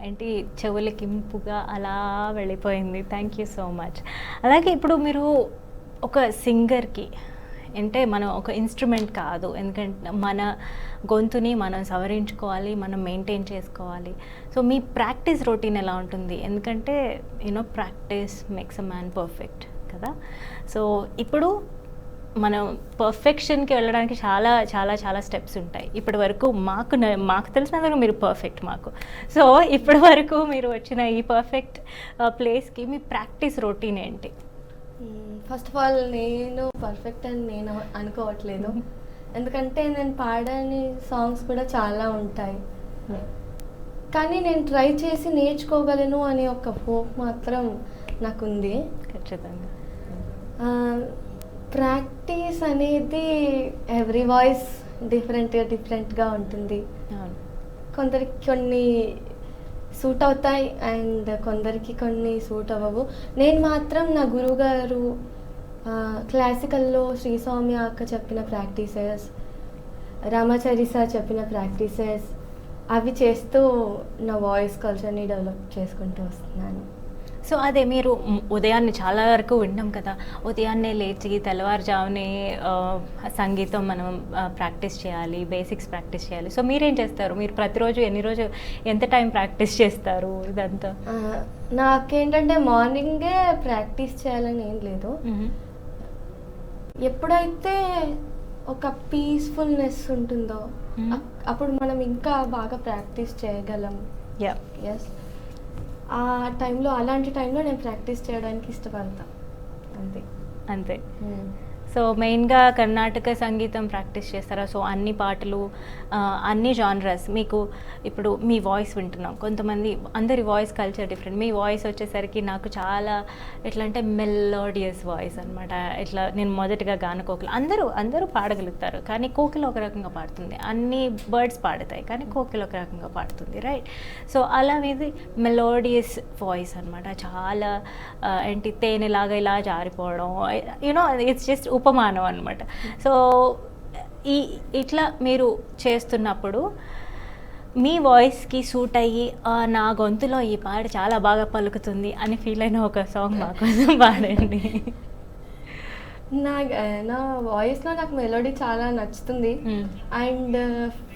ఏంటి చెవులకి ఇంపుగా అలా వెళ్ళిపోయింది. Thank you so much. అలాగే ఇప్పుడు మీరు ఒక సింగర్కి అంటే మనం ఒక ఇన్స్ట్రుమెంట్ కాదు, ఎందుకంటే మన గొంతుని మనం సవరించుకోవాలి, మనం మెయింటైన్ చేసుకోవాలి. సో మీ ప్రాక్టీస్ రొటీన్ ఎలా ఉంటుంది? ఎందుకంటే you know practice makes a man perfect కదా. సో ఇప్పుడు మనం పర్ఫెక్షన్కి వెళ్ళడానికి చాలా చాలా చాలా స్టెప్స్ ఉంటాయి. ఇప్పటి వరకు మాకు తెలిసినందుకు మీరు పర్ఫెక్ట్ మాకు. సో ఇప్పటి వరకు మీరు వచ్చిన ఈ పర్ఫెక్ట్ ప్లేస్కి మీ ప్రాక్టీస్ రొటీన్ ఏంటి? ఫస్ట్ ఆఫ్ ఆల్ నేను పర్ఫెక్ట్ అని నేను అనుకోవట్లేదు. ఎందుకంటే నేను పాడని సాంగ్స్ కూడా చాలా ఉంటాయి, కానీ నేను ట్రై చేసి నేర్చుకోగలను అనే ఒక హోప్ మాత్రం నాకుంది. ఖచ్చితంగా. ప్రాక్టీస్ అనేది ఎవ్రీ వాయిస్ డిఫరెంట్గా ఉంటుంది. అవును. కొందరికి కొన్ని సూట్ అవుతాయి అండ్ కొందరికి కొన్ని సూట్ అవ్వవు. నేను మాత్రం నా గురువుగారు క్లాసికల్లో శ్రీ సౌమ్య అక్క చెప్పిన ప్రాక్టీసెస్, రామాచారి సార్ చెప్పిన ప్రాక్టీసెస్ అవి చేస్తూ నా వాయిస్ కల్చర్ని డెవలప్ చేసుకుంటూ వస్తున్నాను. సో అదే మీరు ఉదయాన్నే చాలా వరకు విన్నాం కదా, ఉదయాన్నే లేచి తెల్లవారుజామునే సంగీతం మనం ప్రాక్టీస్ చేయాలి, బేసిక్స్ ప్రాక్టీస్ చేయాలి. సో మీరేం చేస్తారు? మీరు ప్రతిరోజు ఎంత టైం ప్రాక్టీస్ చేస్తారు ఇదంతా? నాకేంటంటే మార్నింగే ప్రాక్టీస్ చేయాలని ఏం లేదు. ఎప్పుడైతే ఒక పీస్ఫుల్నెస్ ఉంటుందో అప్పుడు మనం ఇంకా బాగా ప్రాక్టీస్ చేయగలం. ఎస్, ఆ టైంలో, అలాంటి టైంలో నేను ప్రాక్టీస్ చేయడానికి ఇష్టపడతాను. అంతే. సో మెయిన్గా కర్ణాటక సంగీతం ప్రాక్టీస్ చేస్తారా? సో అన్ని పాటలు, అన్ని జానరస్. మీకు ఇప్పుడు మీ వాయిస్ వింటున్నాం, కొంతమంది అందరి వాయిస్ కల్చర్ డిఫరెంట్. మీ వాయిస్ వచ్చేసరికి నాకు చాలా ఎట్లా అంటే మెలోడియస్ వాయిస్ అనమాట. ఇట్లా నేను మొదటిగా గానకోకిల, అందరూ పాడగలుగుతారు, కానీ కోకిల ఒక రకంగా పాడుతుంది. అన్ని బర్డ్స్ పాడతాయి, కానీ కోకిల ఒక రకంగా పాడుతుంది, రైట్? సో అలా మీది మెలోడియస్ వాయిస్ అనమాట. చాలా ఏంటి తేనెలాగా ఇలా జారిపోవడం, యూనో ఇట్స్ జస్ట్ ఉపమానం అనమాట. సో ఇట్లా మీరు చేస్తున్నప్పుడు మీ వాయిస్కి సూట్ అయ్యి నా గొంతులో ఈ పాట చాలా బాగా పలుకుతుంది అని ఫీల్ అయిన ఒక సాంగ్ మా కోసం పాడండి. నా వాయిస్లో నాకు మెలోడీ చాలా నచ్చుతుంది అండ్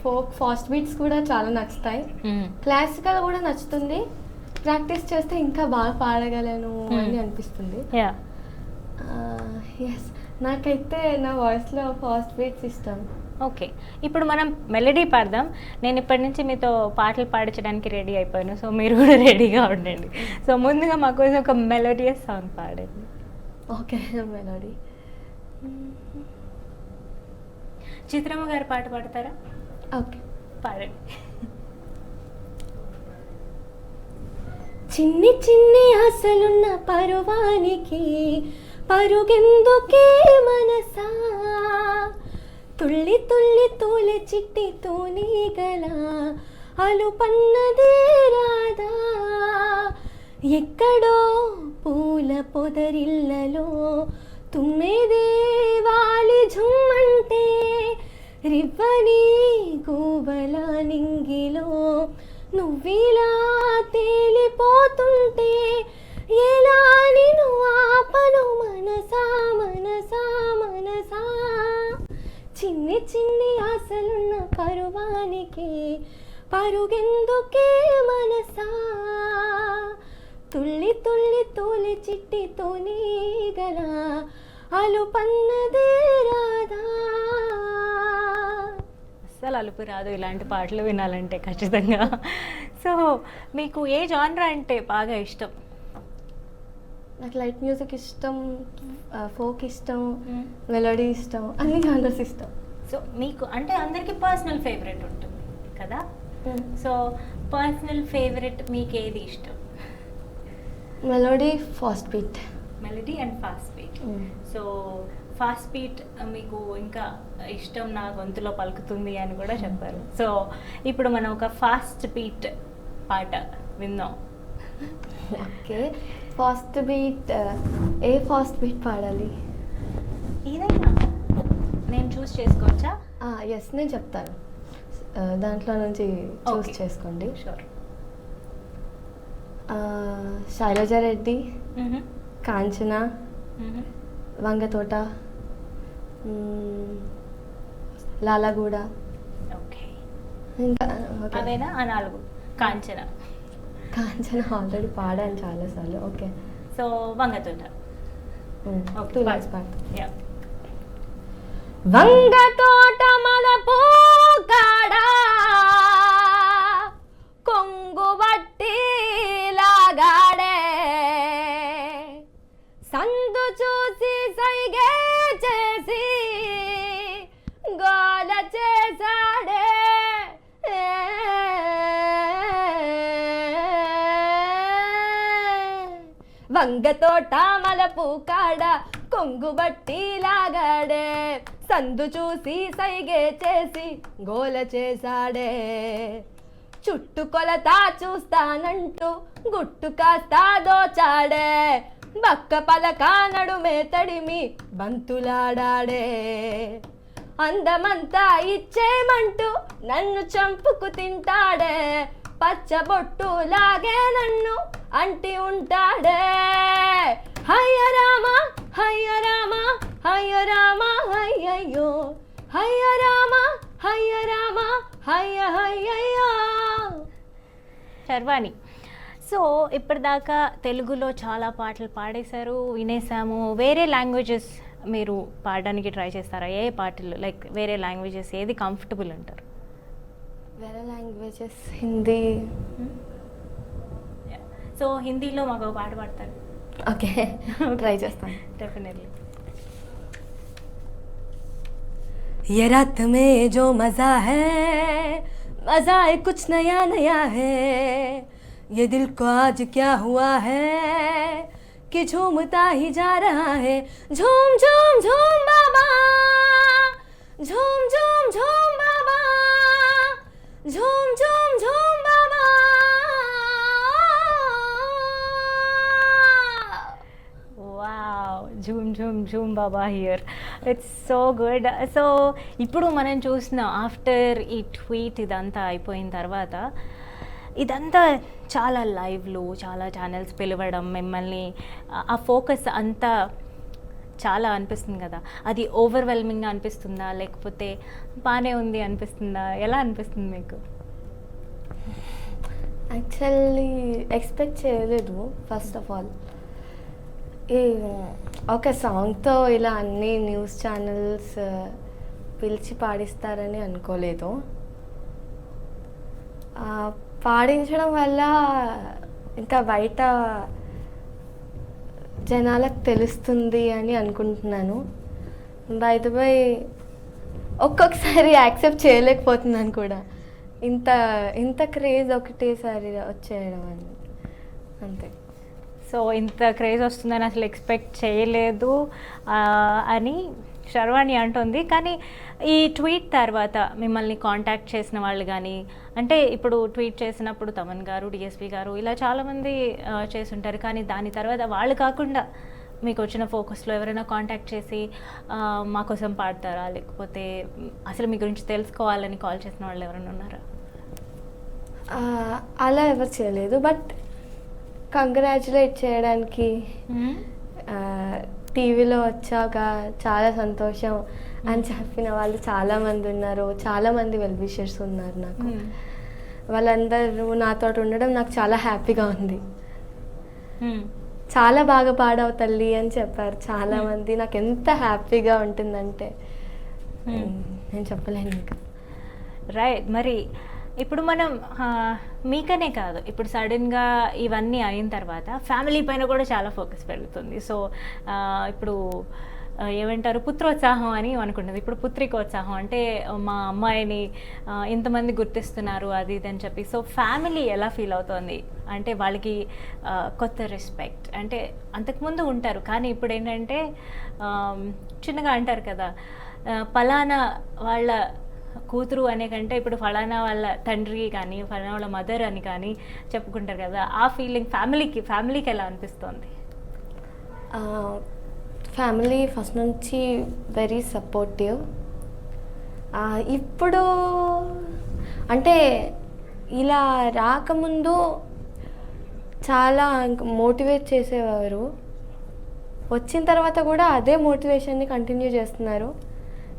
ఫోక్ ఫాస్ట్ బీట్స్ కూడా చాలా నచ్చుతాయి. క్లాసికల్ కూడా నచ్చుతుంది. ప్రాక్టీస్ చేస్తే ఇంకా బాగా పాడగలను అని అనిపిస్తుంది. ఎస్, నాకైతే నా వాయిస్లో ఫాస్ట్ బీట్స్ ఇష్టం. ఓకే, ఇప్పుడు మనం మెలడీ పాడదాం. నేను ఇప్పటి నుంచి మీతో పాటలు పాడించడానికి రెడీ అయిపోయాను, సో మీరు కూడా రెడీగా ఉండండి. సో ముందుగా మా కోసం ఒక మెలోడియస్ సాంగ్ పాడండి. Okay, melody. చిత్రమ్మ గారి పాట పాడతారా? ఓకే, పాడండి. చిన్ని చిన్ని ఆశలున్న పరువానికి పరుగెందుకే మనసా, తుళ్ళి తుళ్ళి తూలె చిట్టి తూనీగల అలుపన్నదే రాదా, ఎక్కడో పూల పొదరిల్లలో తుమ్మెదే వాలి ఝుమ్మంటే, రివ్వని గూబల నింగిలో నువ్విలా తేలిపోతుంటే, ఎలా నిన్ను ఆపను మనసా మనసా మనసా, చిన్ని చిన్ని ఆశలున్న పరువానికి పరుగెందుకే మనసా, తుళ్ళి తుళ్ళి తూలి చిట్టి తూనీగల అలుపన్నదే రాదా. అస్సలు అలుపు రాదు ఇలాంటి పాటలు వినాలంటే ఖచ్చితంగా. సో మీకు ఏ జానరా అంటే బాగా ఇష్టం? నాకు లైట్ మ్యూజిక్ ఇష్టం, ఫోక్ ఇష్టం, మెలోడీ ఇష్టం, అన్ని జానర్స్ ఇష్టం. సో మీకు అంటే అందరికీ పర్సనల్ ఫేవరెట్ ఉంటుంది కదా, సో పర్సనల్ ఫేవరెట్ మీకు ఏది ఇష్టం? Melody, fast beat. Melody and fast beat. So fast beat మీకు ఇంకా ఇష్టం, నా గొంతులో పలుకుతుంది అని కూడా చెప్పారు. సో ఇప్పుడు మనం ఒక ఫాస్ట్ బీట్ పాట విందాం. Okay, fast beat. ఏ ఫాస్ట్ బీట్ పాడాలి? ఏదైనా నేను చూస్ చేసుకోవచ్చా? ఎస్, నేను చెప్తాను, దాంట్లో నుంచి చూస్ చేసుకోండి. షూర్. శైలజారెడ్డి, కాంచన, వంగతోట, లాలాగూడ. ఓకే, ఇంకా అవేనా ఆ నాలుగు? కాంచన ఆల్రెడీ పాడాను చాలాసార్లు. Okay, so వంగతోట. టూ లైన్స్ పాట. వంగతోట మలపూ కాడా కొంగు బట్టి లాగాడే, సందు చూసి సైగే చేసి గా వంగ తోట మలపు కాడ కొంగు బట్టి లాగాడే సందు చూసి సైగే చేసి గోల చేశాడే చుట్టు కొలత చూస్తానంటూ గుట్టు కాస్త దోచాడే బక్క పలక నడుమే తడిమి బంతులాడాడే అందమంతా ఇచ్చేమంటూ నన్ను చంపుకు తింటాడే పచ్చబొట్టు లాగే నన్ను అంటి ఉంటాడే హయ్య రామ హయ్య రామ హయ్య రామ హయ్యయ్యో హయ్య రామ హయ్య రామ హయ్య హయ్యయ్యో. శర్వాణి, సో ఇప్పటిదాకా తెలుగులో చాలా పాటలు పాడేశారు, వినేసాము. వేరే లాంగ్వేజెస్ మీరు పాడడానికి ట్రై చేస్తారా? ఏ పాటలు, లైక్ వేరే లాంగ్వేజెస్ ఏది కంఫర్టబుల్ అంటారు? వేరే లాంగ్వేజెస్ హిందీ. సో హిందీలో మాకు ఒక పాట పాడతారు? ఓకే, ట్రై చేస్తాను. డెఫినెట్లీ. ये रात में जो मज़ा है कुछ नया नया है ये दिल को आज क्या हुआ है कि झूमता ही जा रहा है झूम झूम झूम बाबा झूम झूम झूम बाबा झूम झूम झूम बाबा. వావ్, జూమ్ జూమ్ జూమ్ బాబా here, it's so good. So ఇప్పుడు మనం చూసిన ఆఫ్టర్ ఈ ట్వీట్ ఇదంతా అయిపోయిన తర్వాత ఇదంతా చాలా లైవ్లు, చాలా ఛానల్స్ పిలవడం, మిమ్మల్ని ఆ ఫోకస్ అంతా చాలా అనిపిస్తుంది కదా, అది ఓవర్వెల్మింగ్గా అనిపిస్తుందా లేకపోతే బాగానే ఉంది అనిపిస్తుందా? ఎలా అనిపిస్తుంది మీకు? యాక్చువల్లీ ఎక్స్పెక్ట్ చేయలేదు. ఫస్ట్ ఆఫ్ ఆల్ ఈ ఒక సాంగ్తో ఇలా అన్ని న్యూస్ ఛానల్స్ పిలిచి పాడిస్తారని అనుకోలేదు. పాడించడం వల్ల ఇంకా బయట జనాలకు తెలుస్తుంది అని అనుకుంటున్నాను. బై ద బై ఒక్కొక్కసారి యాక్సెప్ట్ చేయలేకపోతున్నాను కూడా, ఇంత క్రేజ్ ఒకటేసారి వచ్చేయడం అని, అంతే. సో ఇంత క్రేజ్ వస్తుందని అసలు ఎక్స్పెక్ట్ చేయలేదు అని శర్వాణి అంటుంది. కానీ ఈ ట్వీట్ తర్వాత మిమ్మల్ని కాంటాక్ట్ చేసిన వాళ్ళు కానీ, అంటే ఇప్పుడు ట్వీట్ చేసినప్పుడు తమన్ గారు, డిఎస్పి గారు ఇలా చాలామంది చేస్తుంటారు, కానీ దాని తర్వాత వాళ్ళు కాకుండా మీకు వచ్చిన ఫోకస్లో ఎవరైనా కాంటాక్ట్ చేసి మా కోసం పాడతారా, లేకపోతే అసలు మీ గురించి తెలుసుకోవాలని కాల్ చేసిన వాళ్ళు ఎవరైనా ఉన్నారా? అలా ఎవరు చేయలేదు. బట్ కంగ్రాచులేట్ చేయడానికి టీవీలో వచ్చాక చాలా సంతోషం అని చెప్పిన వాళ్ళు చాలామంది ఉన్నారు. చాలామంది వెల్ విషర్స్ ఉన్నారు నాకు. వాళ్ళందరూ నాతో ఉండడం నాకు చాలా హ్యాపీగా ఉంది. చాలా బాగా పాడావు తల్లి అని చెప్పారు చాలామంది. నాకు ఎంత హ్యాపీగా ఉంటుందంటే నేను చెప్పలేను ఇంకా. రైట్. మరి ఇప్పుడు మనం మీకనే కాదు, ఇప్పుడు సడన్గా ఇవన్నీ అయిన తర్వాత ఫ్యామిలీ పైన కూడా చాలా ఫోకస్ పెరుగుతుంది. సో ఇప్పుడు ఏమంటారు, పుత్రోత్సాహం అని అనుకుంటుంది. ఇప్పుడు పుత్రికోత్సాహం అంటే మా అమ్మాయిని ఇంతమంది గుర్తిస్తున్నారు అది ఇది అని చెప్పి. సో ఫ్యామిలీ ఎలా ఫీల్ అవుతుంది అంటే వాళ్ళకి కొత్త రెస్పెక్ట్ అంటే అంతకుముందు ఉంటారు, కానీ ఇప్పుడు ఏంటంటే చిన్నగా అంటారు కదా, పలానా వాళ్ళ కూతురు అనే కంటే ఇప్పుడు ఫలానా వాళ్ళ తండ్రి కానీ ఫలానా వాళ్ళ మదర్ అని కానీ చెప్పుకుంటారు కదా, ఆ ఫీలింగ్ ఫ్యామిలీకి ఎలా అనిపిస్తుంది? ఫ్యామిలీ ఫస్ట్ నుంచి వెరీ సపోర్టివ్. ఇప్పుడు అంటే ఇలా రాకముందు చాలా మోటివేట్ చేసేవారు, వచ్చిన తర్వాత కూడా అదే మోటివేషన్ని కంటిన్యూ చేస్తున్నారు.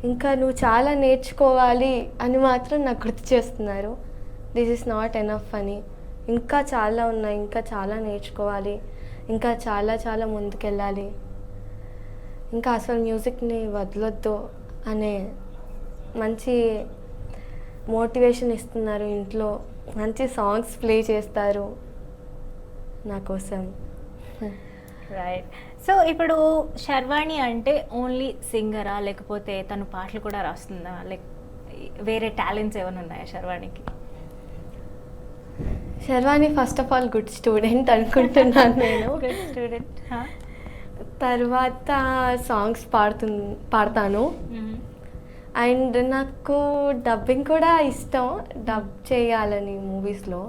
ఇంకా నువ్వు చాలా నేర్చుకోవాలి అని మాత్రం నాకు గుర్తు చేస్తున్నారు. దిస్ ఈస్ నాట్ ఎనఫ్ అని, ఇంకా చాలా ఉన్నాయి, ఇంకా చాలా నేర్చుకోవాలి, ఇంకా చాలా చాలా ముందుకెళ్ళాలి, ఇంకా అసలు మ్యూజిక్ని వదలొద్దు అనే మంచి మోటివేషన్ ఇస్తున్నారు. ఇంట్లో మంచి సాంగ్స్ ప్లే చేస్తారు నా కోసం. రైట్. సో ఇప్పుడు శర్వాణి అంటే ఓన్లీ సింగరా లేకపోతే తను పాటలు కూడా రాస్తుందా, లైక్ వేరే టాలెంట్స్ ఏమైనా ఉన్నాయా శర్వాణికి? Sharvani first of all good student అనుకుంటున్నాను నేను. Good student. తర్వాత సాంగ్స్ పాడతాను. అండ్ నాకు డబ్బింగ్ కూడా ఇష్టం, డబ్ చేయాలని మూవీస్లో.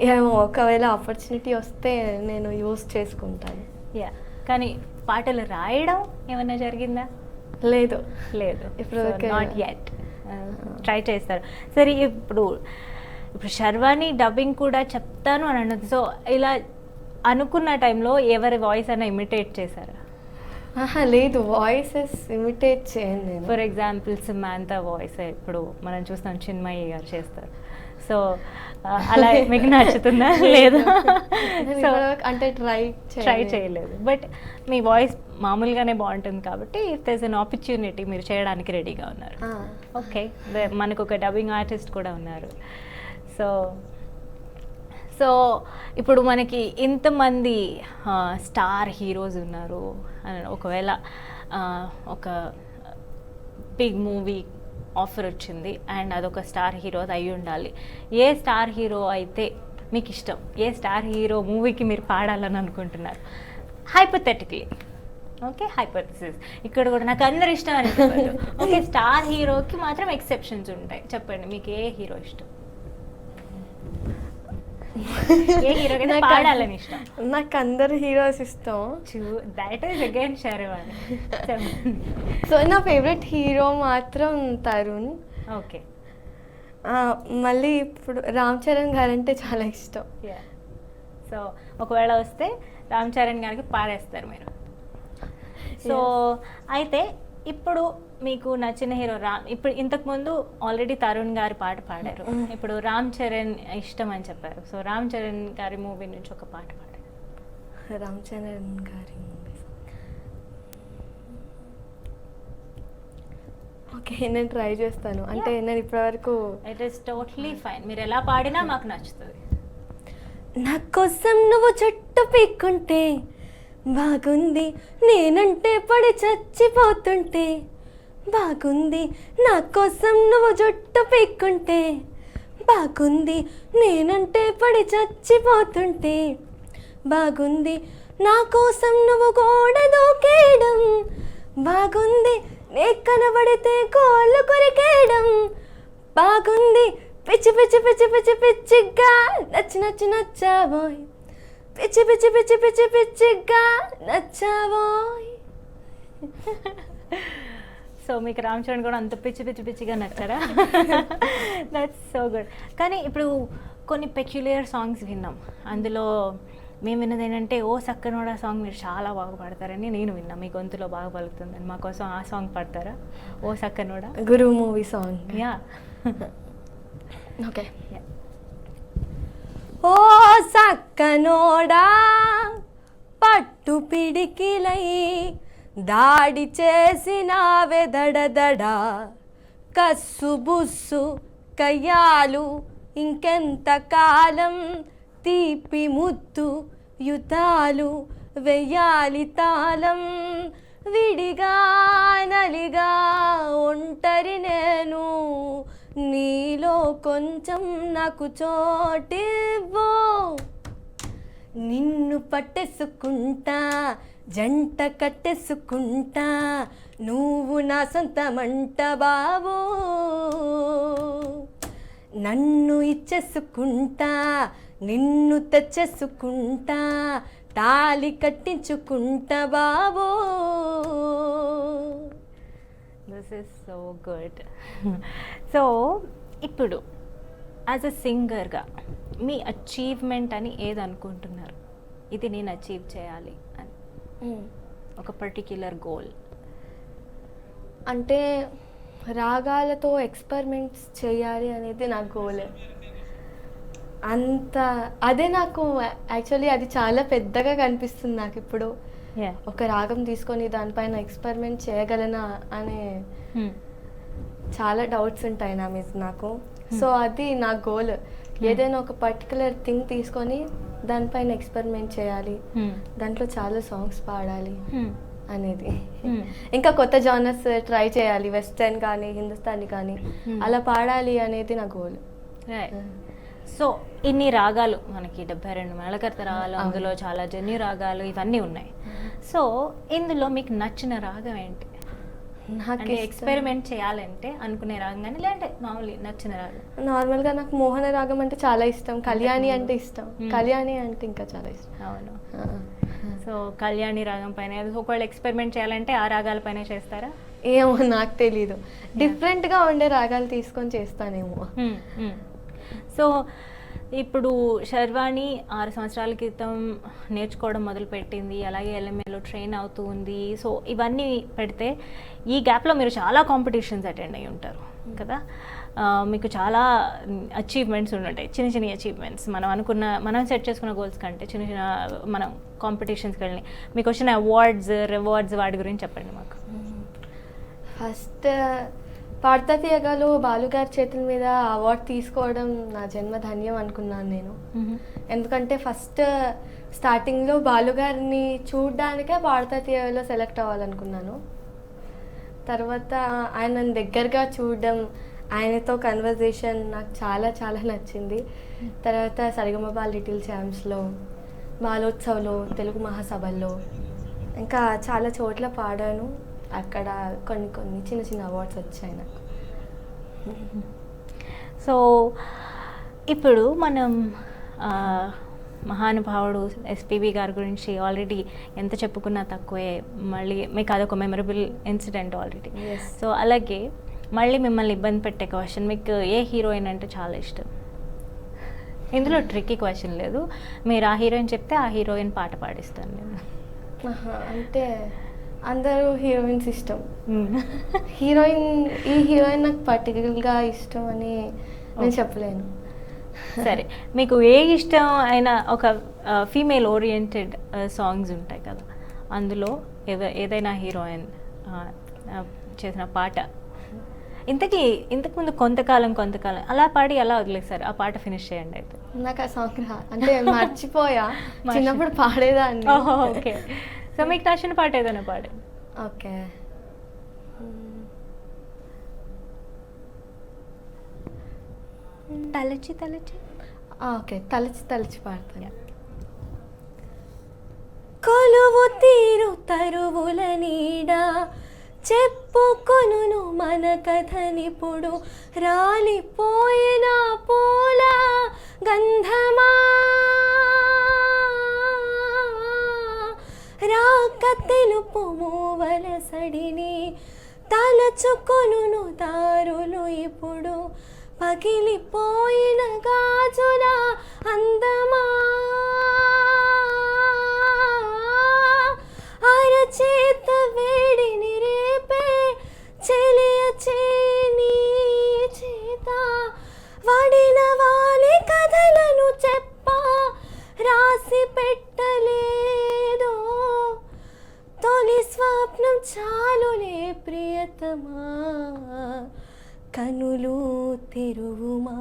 ఏమో ఒకవేళ ఆపర్చునిటీ వస్తే నేను యూస్ చేసుకుంటాను. కానీ పాటలు రాయడం ఏమన్నా జరిగిందా? లేదు లేదు, ఇప్పుడు నాట్ యెట్. ట్రై చేస్తారు. సరే, ఇప్పుడు శర్వాణి డబ్బింగ్ కూడా చెప్తాను అని అన్నది. సో ఇలా అనుకున్న టైంలో ఎవరి వాయిస్ అయినా ఇమిటేట్ చేశారా? లేదు, వాయిసెస్ ఇమిటేట్ చేయను నేను. ఫర్ ఎగ్జాంపుల్ సమాంతా వాయిస్ ఇప్పుడు మనం చూస్తాం చిన్మయి గారు చేస్తారు. సో అలా మీకు నచ్చుతుందా? లేదా? సో అంటే ట్రై చేయలేదు, బట్ మీ వాయిస్ మామూలుగానే బాగుంటుంది కాబట్టి ఇఫ్ దెర్స్ అన్ ఆపర్చునిటీ మీరు చేయడానికి రెడీగా ఉన్నారు. ఓకే, మనకు ఒక డబ్బింగ్ ఆర్టిస్ట్ కూడా ఉన్నారు. సో ఇప్పుడు మనకి ఇంతమంది స్టార్ హీరోస్ ఉన్నారు. ఒకవేళ ఒక బిగ్ మూవీ ఆఫర్ వచ్చింది అండ్ అదొక స్టార్ హీరో అయి ఉండాలి. ఏ స్టార్ హీరో అయితే మీకు ఇష్టం? ఏ స్టార్ హీరో మూవీకి మీరు పాడాలని అనుకుంటున్నారు? Hypothetically, okay, hypothesis. ఇక్కడ కూడా నాకు అందరు ఇష్టం అని చెప్పారు. ఓకే, స్టార్ హీరోకి మాత్రం ఎక్సెప్షన్స్ ఉంటాయి. చెప్పండి, మీకు ఏ హీరో ఇష్టం? ఏ హీరోకి పాడాలని ఇష్టం? నాకు అందరు హీరోస్ ఇష్టం. That is again Sharvani. So నా ఫేవరెట్ హీరో మాత్రం తరుణ్. ఓకే, మళ్ళీ ఇప్పుడు రామ్ చరణ్ గారు అంటే చాలా ఇష్టం. సో ఒకవేళ వస్తే రామ్ చరణ్ గారికి పాడేస్తారు మీరు. సో అయితే ఇప్పుడు మీకు నచ్చిన హీరో ఇప్పుడు ఇంతకుముందు ఆల్రెడీ తరుణ్ గారి పాట పాడారు, ఇప్పుడు రామ్ చరణ్ ఇష్టం అని చెప్పారు. సో రామ్ చరణ్ గారి మూవీ నుంచి ఒక పాట పాడారు. రామ్ చరణ్ గారి మూవీ, ఓకే, నేను ట్రై చేస్తాను. అంటే నేను ఇప్పటివరకు ఇట్ ఈస్ టోటలీ ఫైన్, మీరు ఎలా పాడినా మాకు నచ్చుతుంది. నా కోసం నువ్వు చుట్టు పీక్కుంటే బాగుంది, నేనంటే పడి చచ్చిపోతుంటే బాగుంది. నా కోసం నువ్వు జుట్టు పీక్కుంటే బాగుంది, నేనంటే పడి చచ్చిపోతుంటే బాగుంది. నా కోసం నువ్వు గోడ దూకేయడం బాగుంది, నే కనబడితే కోళ్ళు కొరికేయడం బాగుంది. పిచ్చి పిచ్చి పిచ్చి పిచ్చి పిచ్చిగా నచ్చి నచ్చి నచ్చాబోయ్, పిచ్చి పిచ్చి పిచ్చి పిచ్చి పిచ్చిగా నచ్చాబోయ్. సో మీకు రామ్ చరణ్ కూడా అంత పిచ్చి పిచ్చి పిచ్చిగా నచ్చారా? That's so good. కానీ ఇప్పుడు కొన్ని పెక్యులియర్ సాంగ్స్ విన్నాం. అందులో మేము విన్నది ఏంటంటే ఓ సక్కనోడా సాంగ్ మీరు చాలా బాగా పాడతారని నేను విన్నా. మీ గొంతులో బాగా పలుకుతుందని. మా కోసం ఆ సాంగ్ పాడతారా? ఓ సక్కనోడా, Guru movie song. Yeah, okay. ఓ సక్కనోడా పట్టు పిడికిలై దాడి చేసినావే దడదడా, కస్సు బుస్సు కయ్యాలు ఇంకెంత కాలం, తీపి ముద్దు యుతాలు వెయ్యాలి తాళం. విడిగా నలిగా ఒంటరి నేను, నీలో కొంచెం నాకు చోటివ్వు. నిన్ను పట్టేసుకుంటా, జంట కట్టేసుకుంటా, నువ్వు నా సొంతమంట బాబు. నన్ను ఇచ్చేసుకుంటా, నిన్ను తెచ్చేసుకుంటా, తాళి కట్టించుకుంటా బాబు. This is so good. So ఇప్పుడు యాజ్ అ సింగర్గా మీ అచీవ్మెంట్ అని ఏది అనుకుంటున్నారు? ఇది నేను అచీవ్ చేయాలి అని ఒక పర్టిక్యులర్ గోల్. అంటే రాగాలతో ఎక్స్పెరిమెంట్స్ చేయాలి అనేది నా గోల్. అంత అదే నాకు యాక్చువల్లీ అది చాలా పెద్దగా కనిపిస్తుంది నాకు ఇప్పుడు. ఒక రాగం తీసుకొని దానిపైన ఎక్స్పెరిమెంట్ చేయగలనా అనే చాలా డౌట్స్ ఉంటాయి నా మీద నాకు. సో అది నా గోల్. ఏదైనా ఒక పర్టికులర్ థింగ్ తీసుకొని దానిపైన ఎక్స్పెరిమెంట్ చేయాలి, దాంట్లో చాలా సాంగ్స్ పాడాలి అనేది. ఇంకా కొత్త జానర్స్ ట్రై చేయాలి, వెస్టర్న్ కానీ హిందుస్థానీ కానీ అలా పాడాలి అనేది నా గోల్. సో ఇన్ని రాగాలు మనకి 72 మేళకర్త రాగాలు, అందులో చాలా జన్యు రాగాలు ఇవన్నీ ఉన్నాయి. సో ఇందులో మీకు నచ్చిన రాగం ఏంటి? నాకు అంటే ఎక్స్పెరిమెంట్ చేయాలంటే అనుకునే రాగం కానీ, లేదంటే మామూలు నచ్చిన రాగం? నార్మల్గా నాకు మోహన రాగం అంటే చాలా ఇష్టం, కళ్యాణి అంటే ఇష్టం, కళ్యాణి అంటే ఇంకా చాలా ఇష్టం. అవును. సో కళ్యాణి రాగం పైన ఒకవేళ ఎక్స్పెరిమెంట్ చేయాలంటే ఆ రాగాల పైన చేస్తారా? ఏమో నాకు తెలీదు, డిఫరెంట్గా ఉండే రాగాలు తీసుకొని చేస్తానేమో. సో ఇప్పుడు శర్వాణి 6 సంవత్సరాల క్రితం నేర్చుకోవడం మొదలుపెట్టింది, అలాగే ఎల్ఎంఏలో ట్రైన్ అవుతూ ఉంది. సో ఇవన్నీ పెడితే ఈ గ్యాప్లో మీరు చాలా కాంపిటీషన్స్ అటెండ్ అయ్యి ఉంటారు కదా. మీకు చాలా అచీవ్మెంట్స్ ఉండుంటాయి, చిన్న చిన్న అచీవ్మెంట్స్. మనం సెట్ చేసుకున్న గోల్స్ కంటే చిన్న చిన్న మనం కాంపిటీషన్స్కి వెళ్ళి మీకు వచ్చిన అవార్డ్స్, రివార్డ్స్ వాటి గురించి చెప్పండి మాకు. ఫస్ట్ పాడతా తీయగాలో బాలుగారి చేతుల మీద అవార్డు తీసుకోవడం నా జన్మ ధన్యం అనుకున్నాను నేను. ఎందుకంటే ఫస్ట్ స్టార్టింగ్లో బాలుగారిని చూడడానికే పాడతా తీయగాలో సెలెక్ట్ అవ్వాలనుకున్నాను. తర్వాత ఆయనను దగ్గరగా చూడడం, ఆయనతో కన్వర్జేషన్ నాకు చాలా చాలా నచ్చింది. తర్వాత సరిగమప లిటిల్ ఛాంప్స్లో, బాలోత్సవ్లో, తెలుగు మహాసభల్లో, ఇంకా చాలా చోట్ల పాడాను. అక్కడ కొన్ని చిన్న చిన్న అవార్డ్స్ వచ్చాయి నాకు. సో ఇప్పుడు మనం మహానుభావుడు ఎస్పీబీ గారి గురించి ఆల్రెడీ ఎంత చెప్పుకున్నా తక్కువే. మళ్ళీ మీకు అదొక మెమరబుల్ ఇన్సిడెంట్ ఆల్రెడీ. సో అలాగే మళ్ళీ మిమ్మల్ని ఇబ్బంది పెట్టే క్వశ్చన్, మీకు ఏ హీరోయిన్ అంటే చాలా ఇష్టం? ఇందులో ట్రిక్కీ క్వశ్చన్ లేదు, మీరు ఆ హీరోయిన్ చెప్తే ఆ హీరోయిన్ పాట పాడిస్తాను నేను. అంటే అందరూ హీరోయిన్స్ ఇష్టం. ఈ హీరోయిన్ నాకు పర్టికులర్గా ఇష్టం అని నేను చెప్పలేను. సరే, మీకు ఏ ఇష్టం అయినా ఒక ఫీమేల్ ఓరియంటెడ్ సాంగ్స్ ఉంటాయి కదా, అందులో ఏదైనా హీరోయిన్ చేసిన పాట ఇంతకుముందు కొంతకాలం అలా పాడి అలా వదిలేసారు, ఆ పాట ఫినిష్ చేయండి అయితే. నాకు ఆ సాంగ్ అంటే మర్చిపోయా, చిన్నప్పుడు పాడేదాన్ని. ఓకే, సో మీకు నచ్చిన పాట ఏదైనా పాడే. ఓకే, తలచి ఓకే, తలచి పాడతాను. కొలువు తీరు తరువుల నీడ చెప్పుకొనును మన కథనిప్పుడు, రాలిపోయిన పూల గంధమా రాక తెలుపు మూవల సడిని తలచుకొనును దారులు ఇప్పుడు, పగిలిపోయిన గాజుల అందమా అరచేత వేడిని రేపే చెలియ చేని చేత వడిన వాలి కథలను చెప్ప రాసి పెట్టలేదో, తొలి స్వప్నం చాలులే ప్రియతమా కనులు తెరువుమా,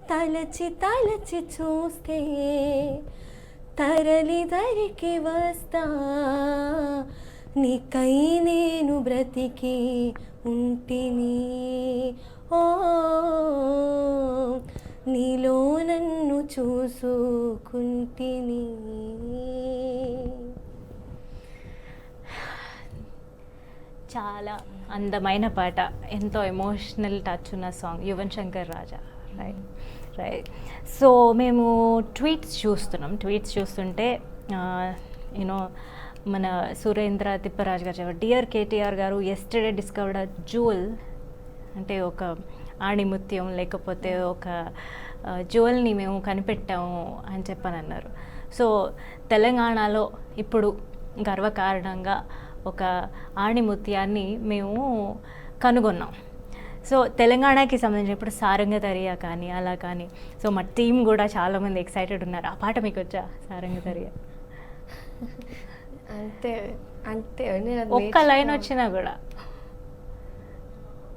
తలచి చూస్తే తరలి దరికి వస్తా, నీకై నేను బ్రతికి ఉంటిని, ఓ నీలో నన్ను చూసుకుంటిని. చాలా అందమైన పాట, ఎంతో ఎమోషనల్ టచ్ ఉన్న song, Yuvan Shankar Raja. Right. So మేము ట్వీట్స్ చూస్తుంటే యూనో మన సురేంద్ర తిప్పరాజు గారు చెప్పారు, డియర్ కేటీఆర్ గారు, ఎస్టర్డే డిస్కవర్డ్ జ్యువెల్, అంటే ఒక ఆణిముత్యం లేకపోతే ఒక జ్యువెల్ని మేము కనిపెట్టాము అని చెప్పనన్నారు. సో తెలంగాణలో ఇప్పుడు గర్వకారణంగా ఒక ఆణిముత్యాన్ని మేము కనుగొన్నాం. సో తెలంగాణకి సంబంధించి ఇప్పుడు సారంగతరియా కానీ అలా కానీ, సో మా టీం కూడా చాలామంది ఎక్సైటెడ్ ఉన్నారు. ఆ పాట మీకు వచ్చా సారంగతరియా? అంటే ఒక్క లైన్ వచ్చినా కూడా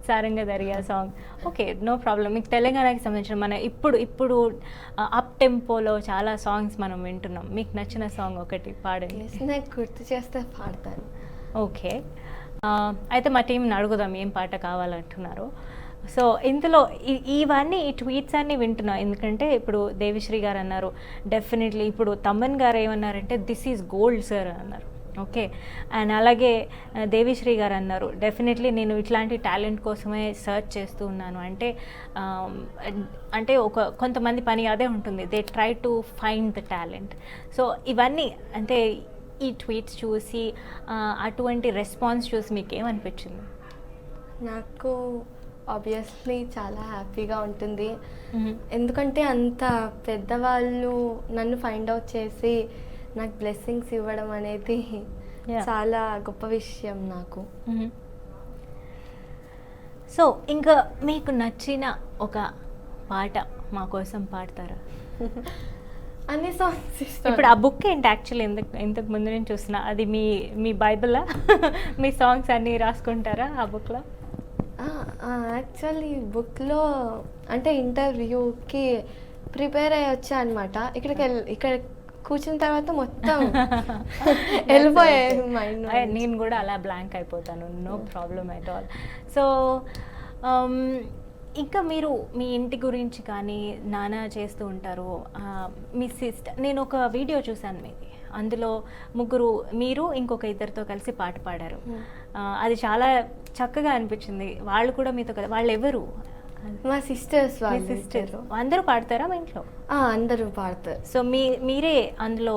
Saranga Dariya song, okay, no problem. మీకు తెలంగాణకి సంబంధించిన మన ఇప్పుడు అప్ టెంపోలో చాలా సాంగ్స్ మనం వింటున్నాం, మీకు నచ్చిన సాంగ్ ఒకటి పాడండి. నాకు గుర్తు చేస్తే పాడతాను. ఓకే, అయితే మా టీంని అడుగుదాం ఏం పాట కావాలంటున్నారు. సో ఇందులో ఇవన్నీ ఈ ట్వీట్స్ అన్నీ వింటున్నా, ఎందుకంటే ఇప్పుడు దేవిశ్రీ గారు అన్నారు డెఫినెట్లీ, ఇప్పుడు తమన్ గారు ఏమన్నారంటే దిస్ ఈజ్ గోల్డ్ సార్ అన్నారు. ఓకే, అండ్ అలాగే దేవిశ్రీ గారు అన్నారు డెఫినెట్లీ నేను ఇట్లాంటి టాలెంట్ కోసమే సర్చ్ చేస్తూ ఉన్నాను. అంటే కొంతమంది పని అదే ఉంటుంది, they try to find the talent. So ఇవన్నీ అంటే ఈ ట్వీట్స్ చూసి అటువంటి రెస్పాన్స్ చూసి మీకు ఏమనిపించింది? నాకు ఆబ్వియస్లీ చాలా హ్యాపీగా ఉంటుంది. ఎందుకంటే అంత పెద్దవాళ్ళు నన్ను ఫైండ్ అవుట్ చేసి నాకు బ్లెస్సింగ్స్ ఇవ్వడం అనేది చాలా గొప్ప విషయం నాకు. సో ఇంకా మీకు నచ్చిన ఒక పాట మా కోసం పాడతారా? అన్ని సాంగ్స్ ఇష్టం. ఇప్పుడు ఆ బుక్ ఏంటి యాక్చువల్లీ, ఇంతకు ముందు నేను చూసిన అది మీ బైబిలా? మీ సాంగ్స్ అన్నీ రాసుకుంటారా ఆ బుక్లో? యాక్చువల్లీ బుక్లో అంటే ఇంటర్వ్యూకి ప్రిపేర్ అయ్యి వచ్చా అనమాట. ఇక్కడ కూర్చున్న తర్వాత మొత్తం వెళ్ళిపోయాయి మైండ్. నేను కూడా అలా బ్లాంక్ అయిపోతాను, no problem at all. So ఇంకా మీరు మీ ఇంటి గురించి కానీ నానా చేస్తూ ఉంటారు, మీ సిస్టర్, నేను ఒక వీడియో చూశాను మీది, అందులో ముగ్గురు మీరు ఇంకొక ఇద్దరితో కలిసి పాట పాడారు. అది చాలా చక్కగా అనిపించింది. వాళ్ళు కూడా మీతో కదా, వాళ్ళు ఎవరు? మా సిస్టర్స్. సిస్టర్ అందరూ పాడతారా మా ఇంట్లో? అందరూ పాడతారు. సో మీరే అందులో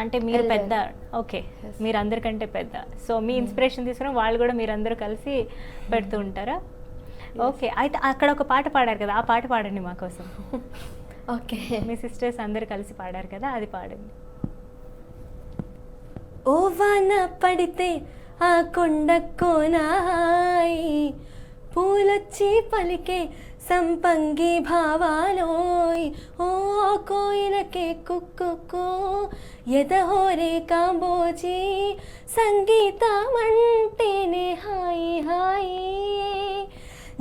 అంటే మీరు పెద్ద, ఓకే, మీరు అందరికంటే పెద్ద. సో మీ ఇన్స్పిరేషన్ తీసుకుని వాళ్ళు కూడా మీరందరూ కలిసి పెడుతూ ఉంటారా? ఓకే, అయితే అక్కడ ఒక పాట పాడారు కదా, ఆ పాట పాడండి మా కోసం. ఓకే, మీ సిస్టర్స్ అందరు కలిసి పాడారు కదా, అది పాడండి. ఓ వాన పడితే ఆ కొండ కోనాయి, పూలొచ్చి పలికే సంపంగి భావాలోయ్, ఓ కోయిలకే కుక్కుకో ఎదహోరే కాంబోజీ, సంగీతమంటేనే హాయి హాయి,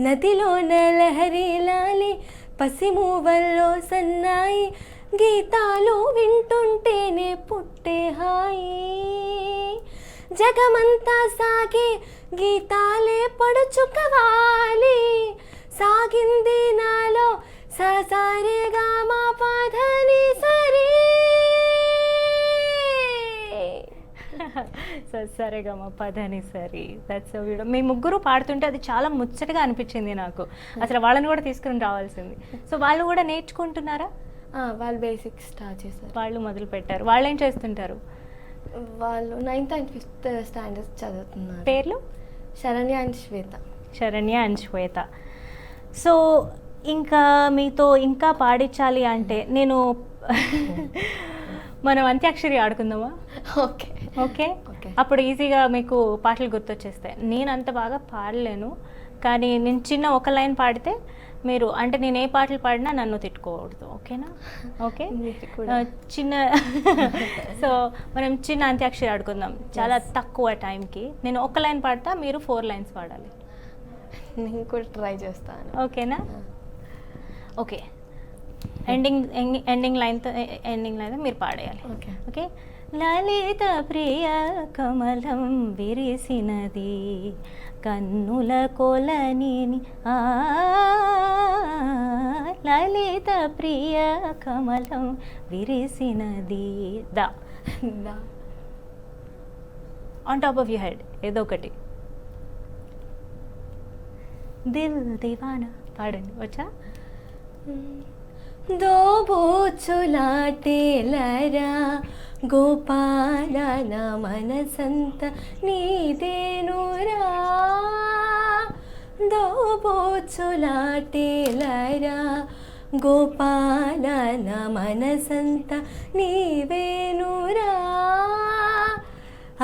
నదిలోన లహరి లాలి పసిమూవల్లో సన్నాయి, గీతాలు వింటుంటేనే పుట్టే హాయి, జగమంతా సాగే గీతాలే పడుచుకవాలి, సాగింది నాలో ససారేగా మా పదని సరే. సరేగా మా పదని సరి. దట్స్ వీడియో మీ ముగ్గురు పాడుతుంటే అది చాలా ముచ్చటగా అనిపించింది నాకు. అసలు వాళ్ళని కూడా తీసుకుని రావాల్సింది. సో వాళ్ళు కూడా నేర్చుకుంటున్నారా? వాళ్ళు బేసిక్స్ స్టార్ట్ చేశారు. వాళ్ళు మొదలు పెట్టారు. వాళ్ళు ఏం చేస్తుంటారు? వాళ్ళు 9th and 5th స్టాండర్డ్ చదువుతున్నారు. పేర్లు? Saranya and Shweta. Saranya and Shweta. So ఇంకా మీతో ఇంకా పాడించాలి అంటే నేను మనం అంత్యాక్షరి ఆడుకుందామా? Okay okay okay. అప్పుడు ఈజీగా మీకు పాటలు గుర్తొచ్చేస్తాయి. నేను అంత బాగా పాడలేను, కానీ నేను చిన్న ఒక లైన్ పాడితే మీరు, అంటే నేను ఏ పాటలు పాడినా నన్ను తిట్టుకోకూడదు, ఓకేనా? ఓకే, చిన్న సో మనం చిన్న అంత్యాక్షరి ఆడుకుందాం చాలా తక్కువ టైంకి. నేను ఒక లైన్ పాడతా, మీరు 4 lines పాడాలి. నేను కూడా ట్రై చేస్తాను, ఓకేనా? ఓకే, ఎండింగ్ లైన్తో మీరు పాడేయాలి. Okay okay. లలిత ప్రియ కమలం విరిసినది కన్నుల కొలని, లలిత ప్రియ కమలం విరిసినది. The on top of your head ఏదో ఒకటి. దిల్ దివానా పాడండి, వచ్చా? దోబూచులాటేలరా గోపాల నా మనసంత నీదేనురా, దోబూచులాటేలరా గోపాల నా మనసంత నీవేనురా,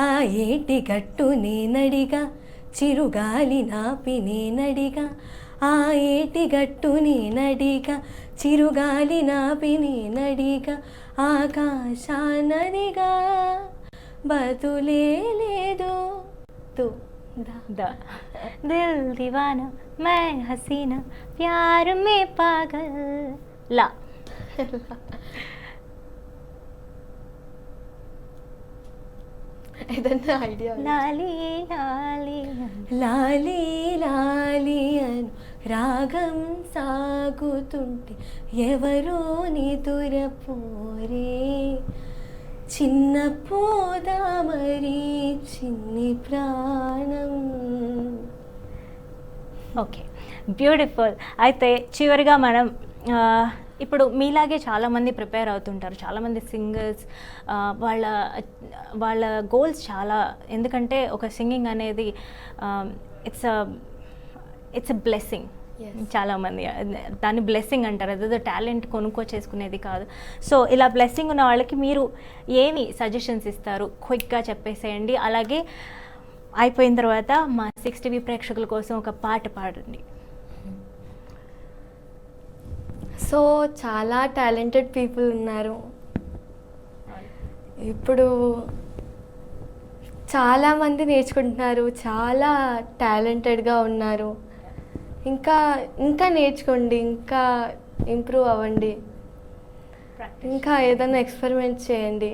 ఆ ఏటి గట్టు నేనడిగా చిరుగాలి నాపి నేనడిగా, ఆ ఏటి గట్టు నేనడిగా చిరుగాలి నాపి నేనడిగా, ఆకాశానదిగా బతులే లేదు. దిల్ దీవానా మై హసీనా ప్యార్ మే పాగల్. లా ఏదన్నా ఐడియా లాలి లాలి లాలి లాలి అను రాగం సాగుతుంటే ఎవరో నిదురపోరే చిన్న పోదా మరి చిన్ని ప్రాణం. Okay, beautiful. అయితే చివరిగా మనం ఇప్పుడు మీలాగే చాలామంది ప్రిపేర్ అవుతుంటారు, చాలామంది సింగర్స్ వాళ్ళ వాళ్ళ గోల్స్ చాలా, ఎందుకంటే ఒక సింగింగ్ అనేది ఇట్స్ అ బ్లెస్సింగ్. చాలామంది దాన్ని బ్లెస్సింగ్ అంటారు, అదేదో టాలెంట్ కొనుక్కొచ్చేసుకునేది కాదు. సో ఇలా బ్లెస్సింగ్ ఉన్న వాళ్ళకి మీరు ఏమి సజెషన్స్ ఇస్తారు? క్విక్గా చెప్పేసేయండి. అలాగే అయిపోయిన తర్వాత మా 6TV ప్రేక్షకుల కోసం ఒక పాట పాడండి. సో చాలా టాలెంటెడ్ పీపుల్ ఉన్నారు ఇప్పుడు, చాలామంది నేర్చుకుంటున్నారు, చాలా టాలెంటెడ్గా ఉన్నారు. ఇంకా ఇంకా నేర్చుకోండి, ఇంకా ఇంప్రూవ్ అవ్వండి, ఇంకా ఏదైనా ఎక్స్పెరిమెంట్ చేయండి,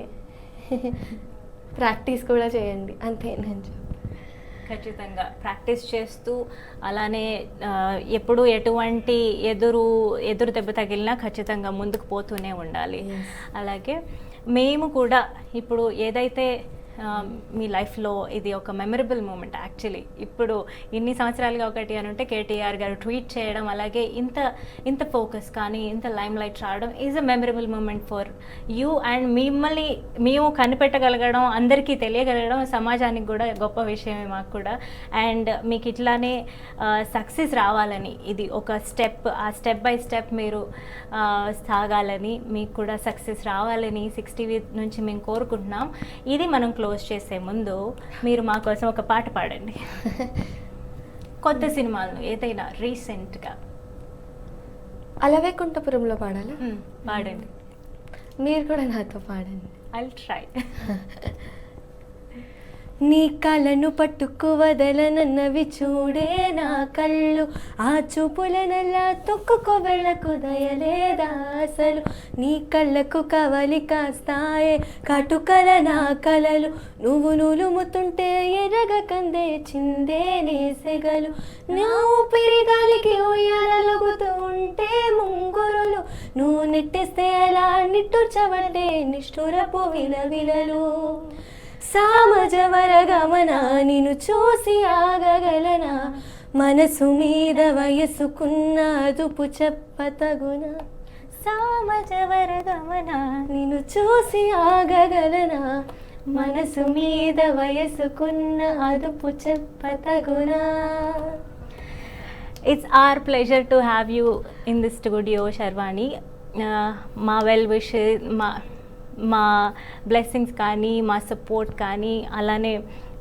ప్రాక్టీస్ కూడా చేయండి. అంతే నేను ఖచ్చితంగా ప్రాక్టీస్ చేస్తూ అలానే ఎప్పుడు ఎటువంటి ఎదురు దెబ్బ తగిలినా ఖచ్చితంగా ముందుకు పోతూనే ఉండాలి. అలాగే మేము కూడా ఇప్పుడు ఏదైతే మీ లైఫ్లో ఇది ఒక మెమరబుల్ మూమెంట్. యాక్చువల్లీ ఇప్పుడు ఇన్ని సంవత్సరాలుగా ఒకటి అని ఉంటే కేటీఆర్ గారు ట్వీట్ చేయడం, అలాగే ఇంత ఫోకస్ కానీ ఇంత లైమ్ లైట్ రావడం is a memorable moment for you. And మిమ్మల్ని మేము కనిపెట్టగలగడం, అందరికీ తెలియగలగడం సమాజానికి కూడా గొప్ప విషయమే మాకు కూడా. అండ్ మీకు ఇట్లానే సక్సెస్ రావాలని, ఇది ఒక స్టెప్, ఆ స్టెప్ బై స్టెప్ మీరు సాగాలని, మీకు కూడా సక్సెస్ రావాలని 6TV నుంచి మేము కోరుకుంటున్నాం. ఇది మనం క్లోజ్ చేసే ముందు మీరు మా కోసం ఒక పాట పాడండి. కొత్త సినిమాలను ఏదైనా రీసెంట్గా. అలవేకుంఠపురంలో పాడాలా? పాడండి. మీరు కూడా నాతో పాడండి. I'll try. నీ కళ్ళను పట్టుకు వదలనన్నవి చూడే నా కళ్ళు, ఆ చూపులనల్లా తొక్కుకు వెళ్ళకు దయలేదా అసలు, నీ కళ్ళకు కవలి కాస్తాయే కాటుకల నా కలలు, నువ్వు నులుముతుంటే ఎరగ కందే చిందే నీ సెగలు, నా ఊపిరి గాలికి ఉయ్యాలలుగుతూ ఉంటే ముంగురులు, నువ్వు నెట్టేస్తే అలా నిట్టూర్చవంటే నిష్ఠురపు విలవిలలు, సామజవర గమన నిన్ను చూసి ఆగగలనా, మనసు మీద వయసుకున్న అదుపు చెప్పతగున, సామజవర గమన నిన్ను చూసి ఆగగలనా, మనసు మీద వయసుకున్న అదుపు చెప్పతగునా. It's our pleasure to have you in the studio, Sharvani. మా వెల్ విషెస్, మా బ్లెస్సింగ్స్ కానీ మా సపోర్ట్ కానీ, అలానే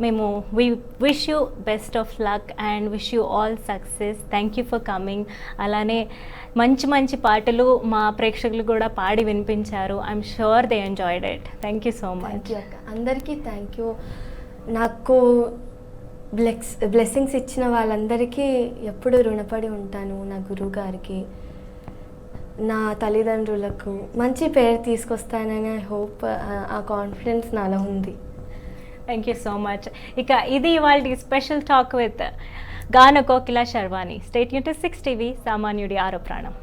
మేము we wish you best of luck and wish you all success. Thank you for coming. అలానే మంచి మంచి పాటలు మా ప్రేక్షకులు కూడా పాడి వినిపించారు. I'm sure they enjoyed it. Thank you so much. అందరికీ థ్యాంక్ యూ. నాకు బ్లెస్సింగ్స్ ఇచ్చిన వాళ్ళందరికీ ఎప్పుడు రుణపడి ఉంటాను. నా గురువు గారికి, నా తల్లిదండ్రులకు మంచి పేరు తీసుకొస్తానని హోప్, ఆ కాన్ఫిడెన్స్ నాలో ఉంది. Thank you so much. ఇక ఇది ఇవాళ స్పెషల్ టాక్ విత్ గాన కోకిల sherwani. Stay tuned to 6TV, సామాన్యుడి ఆరో ప్రాణం.